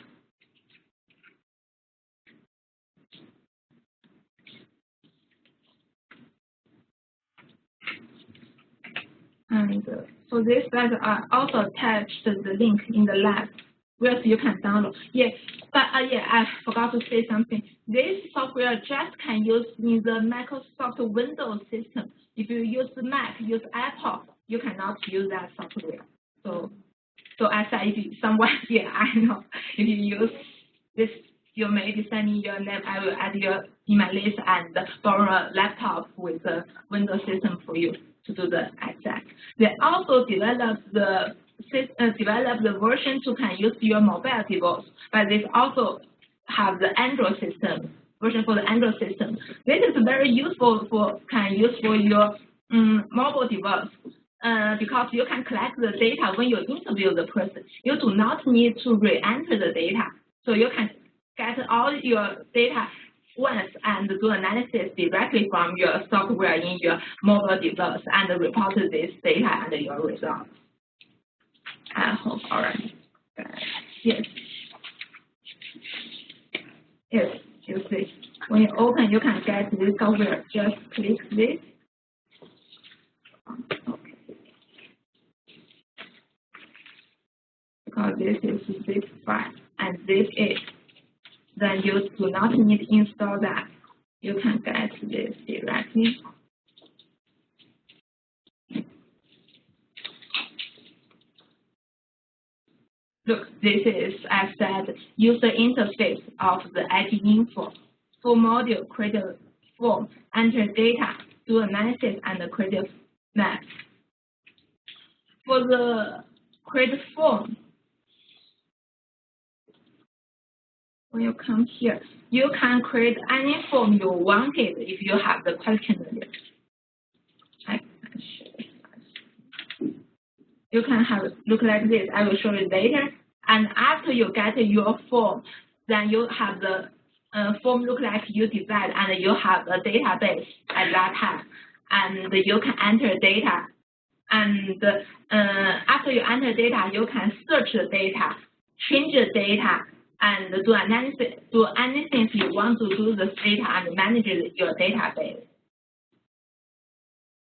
And for this slide, I also attached the link in the lab where you can download. Yes, but I forgot to say something. This software just can use in the Microsoft Windows system. If you use Mac, use Apple, you cannot use that software. So I said, if someone here, I know, if you use this, you may be sending your name. I will add you in my list and borrow a laptop with the Windows system for you to do the access. They also developed the version to can use your mobile device, but they also have the Android system version for the Android system. This is very useful for your mobile device because you can collect the data when you interview the person. You do not need to re-enter the data, so you can get all your data once and do analysis directly from your software in your mobile device and report this data and your results. I hope, all right. Yes. Yes, you see. When you open, you can get this software. Just click this. Okay. Because this is zip file and zip it. Then you do not need to install that. You can get this directly. Look, this is, as said, user interface of the Epinfo. For module, create a form, enter data, do analysis, and create a map. For the create form, when you come here, you can create any form you wanted if you have the question list. You can have look like this. I will show you later. And after you get your form, then you have the form look like you designed, and you have a database at that time, and you can enter data. And after you enter data, you can search the data, change the data, and do analysis, do anything you want to do this data and manage your database.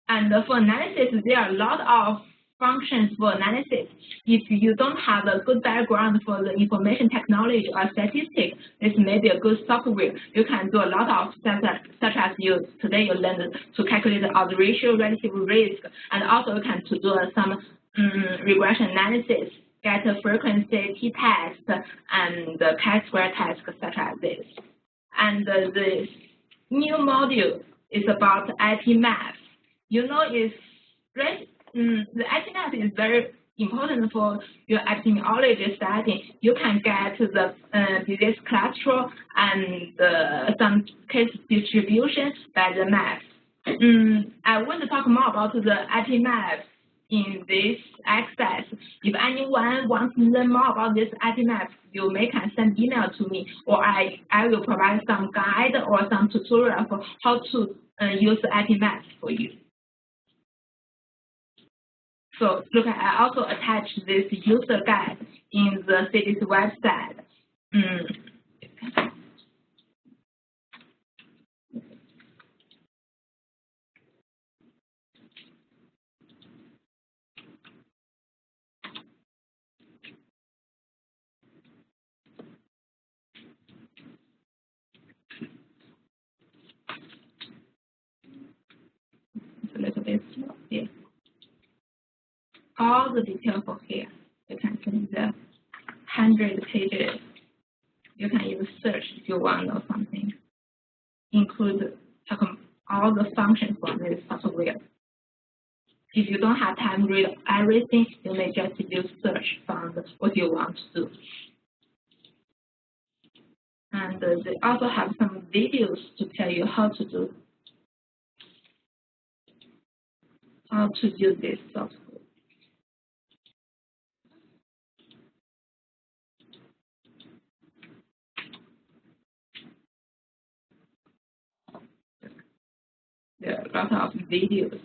And for analysis, there are a lot of functions for analysis. If you don't have a good background for the information technology or statistics, this may be a good software. You can do a lot of such as today you learned to calculate the odds ratio, relative risk, and also you can to do some regression analysis, get a frequency t-test, and the chi-square test such as this. And this new module is about IP maps. You know, the IP-map is very important for your epidemiology study. You can get the disease cluster and some case distribution by the maps. I want to talk more about the IP-map in this access. If anyone wants to learn more about this IP-map, you may can send email to me, or I will provide some guide or some tutorial for how to use the IP-map for you. So look, I also attached this user guide in the city's website. It's a little bit slow here. All the details for here. You can see the 100 pages. You can even search if you want or something. Include all the functions from this software. If you don't have time to read everything, you may just use search from what you want to do. And they also have some videos to tell you how to do, how to use this software. There are a lot of videos.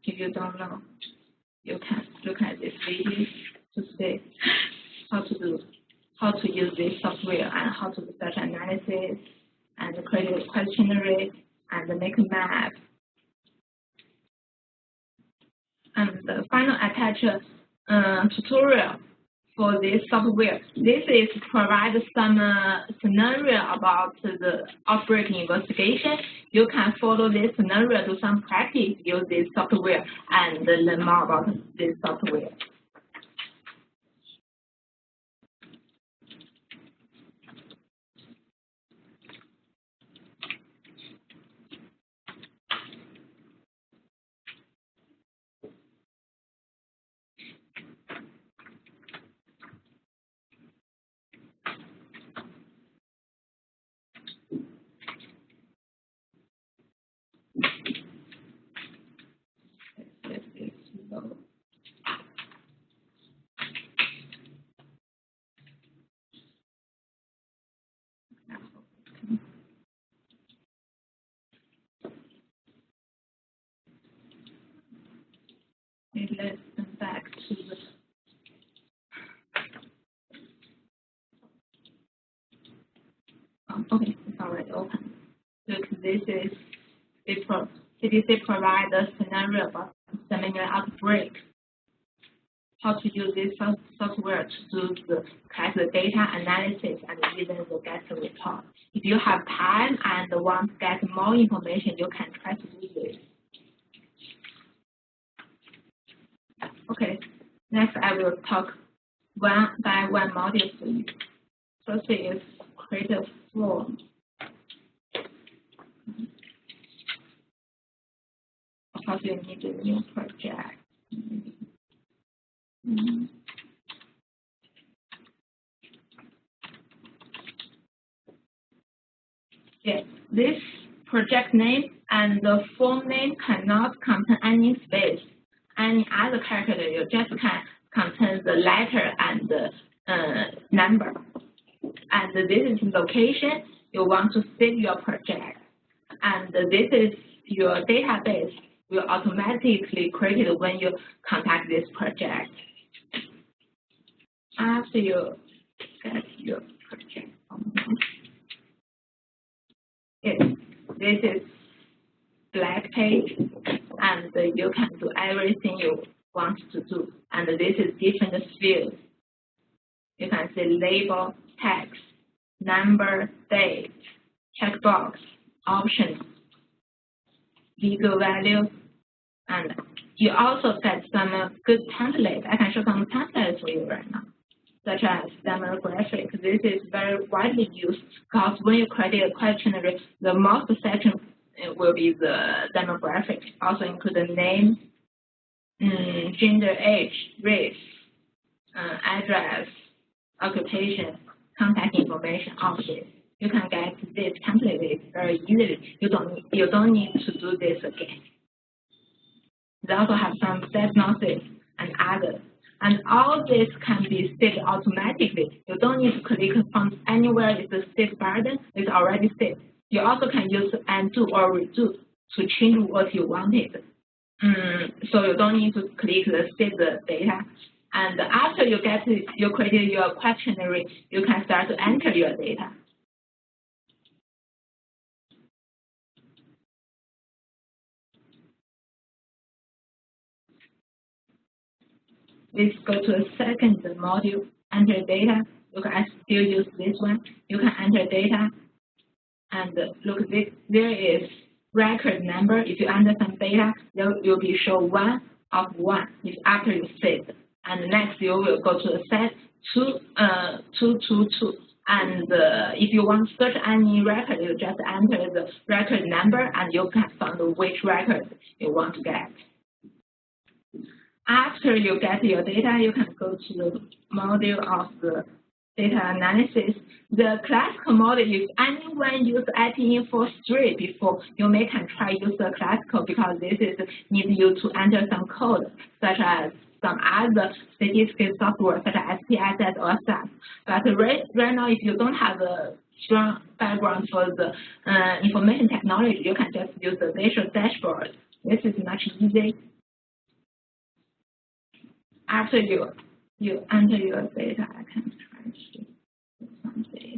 If you don't know, you can look at this video to see how to use this software and how to do search analysis and create a questionnaire and make a map. And the final attached tutorial for this software. This is provide some scenario about the outbreak investigation. You can follow this scenario, do some practice, use this software, and learn more about this software. Let's come back to the okay, it's already open. Look, this is CDC provide a scenario about similar outbreak. How to use this software to do the collect the data analysis and even the get the report. If you have time and want to get more information, you can try to do this. Okay, next I will talk one by one module for you. First is create a form. Of course, you need a new project. Yes, this project name and the form name cannot contain any space, any other character. You just can contain the letter and the number. And this is location you want to save your project. And this is your database will automatically created when you contact this project. After you get your project, yes, this is black page, and you can do everything you want to do. And this is different fields. You can see label, text, number, date, checkbox, options, legal value, and you also get some good templates. I can show some templates for you right now, such as demographic. This is very widely used because when you create a questionnaire, the most section will be the demographic. Also include the name, gender, age, race, address, occupation, contact information, all this. You can get this template very easily. You don't need to do this again. They also have some diagnosis and others. And all this can be saved automatically. You don't need to click from anywhere. It's a save button. It's already saved. You also can use undo or redo to change what you wanted. So you don't need to click the save the data. And after you created your questionnaire, you can start to enter your data. Let's go to the second module, enter data. You can still use this one. You can enter data, and look, there is record number. If you enter some data, there will be show 1 of 1 if after you save. And next you will go to the set 222. And if you want to search any record, you just enter the record number and you can find which record you want to get. After you get your data, you can go to the module of the data analysis. The classical model, if anyone use IPinfo 3 before, you may can try use the classical because this is need you to enter some code, such as some other statistical software, such as SPSS or SAS. But right now, if you don't have a strong background for the information technology, you can just use the visual dashboard. This is much easy. After you enter your data, I can try to put some data.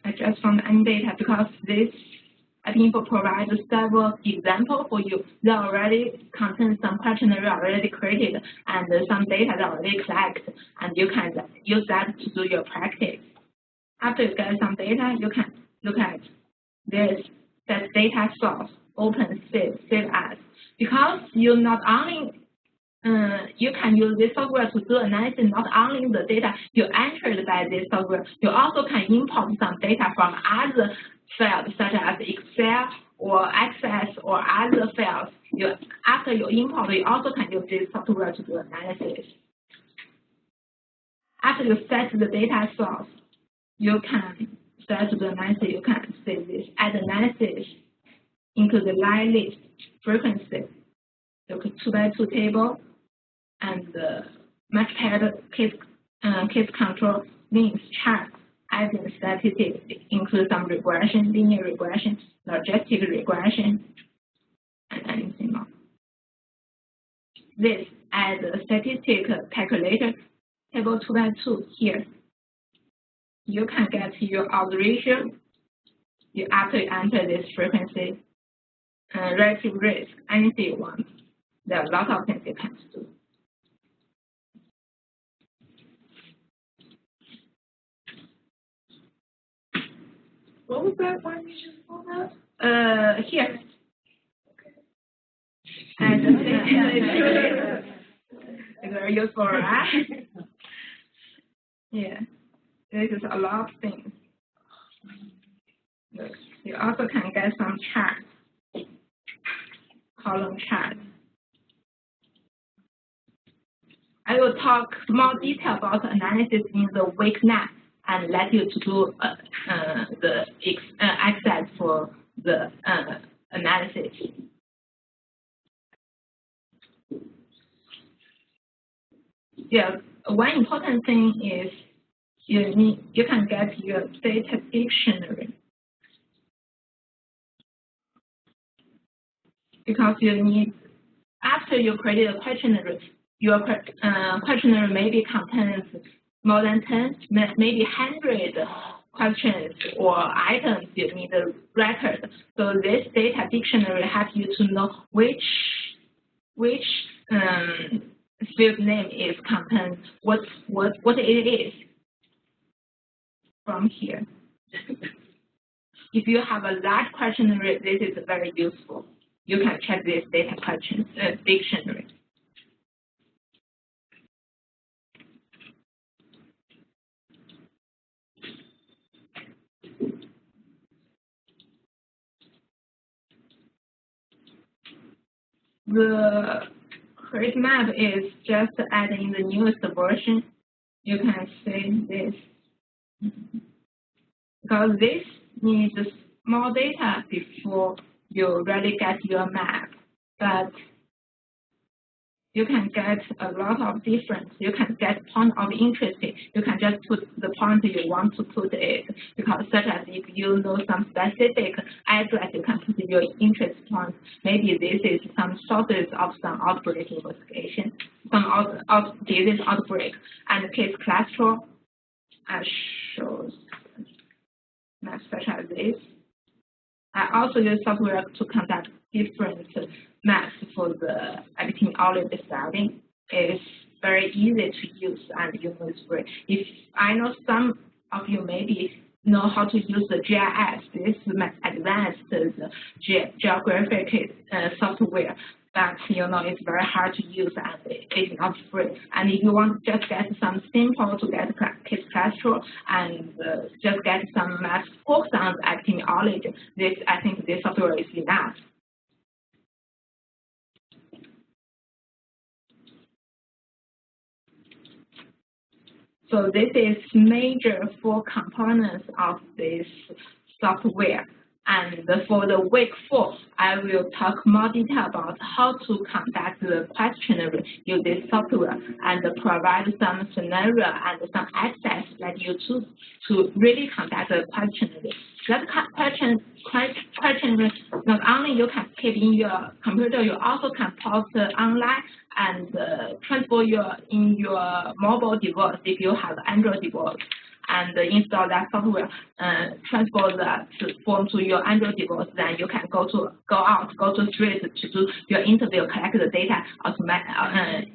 I just found any data because this Epidemiology provides several examples for you. They already contain some questionnaire already created and some data that already collected, and you can use that to do your practice. After you get some data, you can look at this that data source, open, save as. Because you not only you can use this software to do analysis, not only the data you entered by this software, you also can import some data from other files, such as Excel or Access or other files. After you import, you also can use this software to do analysis. After you set the data source, you can set the analysis, you can save this, add analysis into the line list, frequency, look 2x2 table, and match paired case control links chart, adding statistics, include some regression, linear regression, logistic regression, and anything more. This as a statistic calculator, table 2x2 here. You can get your observation after you enter this frequency, relative risk, anything you want. There are a lot of things you can do. What was that one you just pulled up? Here. And the it's very useful, right? Yeah. This is a lot of things. You also can get some charts, column charts. I will talk more detail about analysis in the week next and let you to do the access for the analysis. Yeah, one important thing is you can get your data dictionary because you need, after you create a questionnaire, your questionnaire maybe contains more than 10, maybe 100 questions or items you need a record. So this data dictionary helps you to know which field name is contained, what it is from here. If you have a large questionnaire, this is very useful. You can check this data dictionary. The create map is just adding the newest version. You can see this. Because this needs more data before you really get your map. But you can get a lot of difference. You can get point of interest. You can just put the point you want to put it. Because such as if you know some specific address, you can put your interest point. Maybe this is some sources of some outbreak investigation, some disease outbreak, and case cluster shows maps such as this. I also use software to conduct different maps for the epidemiology study. It's very easy to use and use free. If I know some of you maybe know how to use the GIS. This is my advanced geographic software. But it's very hard to use and it's not free. And if you want to just get some simple to get case classical and just get some math focus on epidemiology, I think this software is enough. So this is major 4 components of this software. And for the week 4, I will talk more detail about how to conduct the questionnaire using this software and provide some scenario and some access that you choose to really conduct the questionnaire. That questionnaire, not only you can keep in your computer, you also can post online and transfer in your mobile device if you have Android device. And install that software, transfer that form to your Android device. Then you can go to street to do your interview, collect the data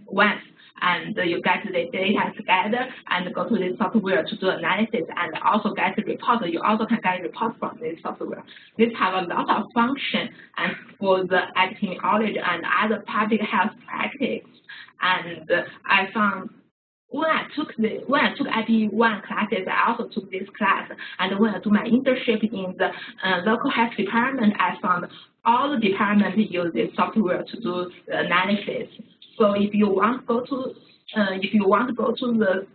once, and you get the data together and go to this software to do analysis and also get the report. You also can get report from this software. This have a lot of function and for the epidemiology and other public health practice. And I found when I took IP1 classes, I also took this class. And when I do my internship in the local health department, I found all the departments use this software to do the analysis. So if you want to go to the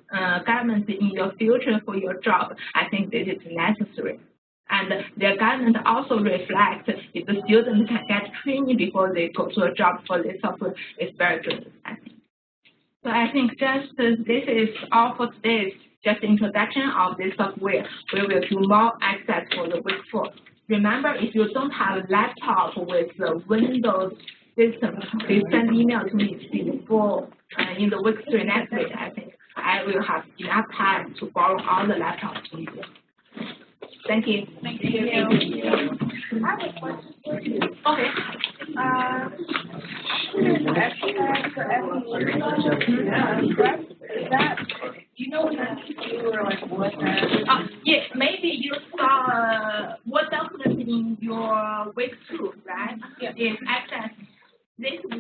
government in your future for your job, I think this is necessary. And the government also reflects if the students can get training before they go to a job for this software, it's very good, I think. So I think just this is all for today, just introduction of this software. We will do more access for the week 4. Remember, if you don't have a laptop with the Windows system, please send email to me before in the week 3 next week. I think I will have enough time to borrow all the laptops from you. Thank you. Thank you. I have a question for you. Okay. Yeah, maybe you saw what document in your week 2, right? Yeah. Is access. This we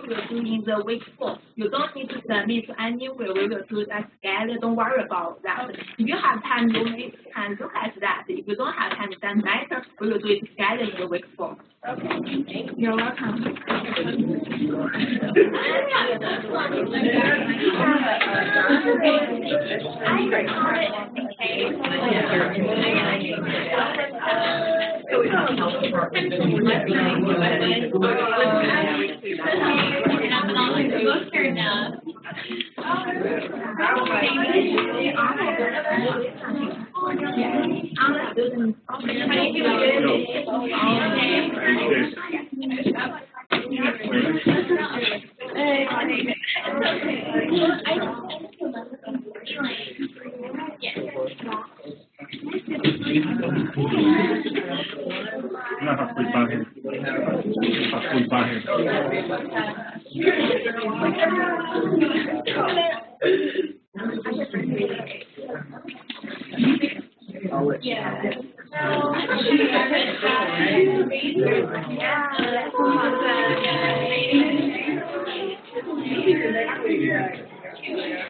will do in the week 4. You don't need to submit anywhere. We will do that together. Don't worry about that. If you have time, you may can look at that. If you don't have time, it doesn't matter. We will do it together in the week 4. Okay. You're welcome. Yeah.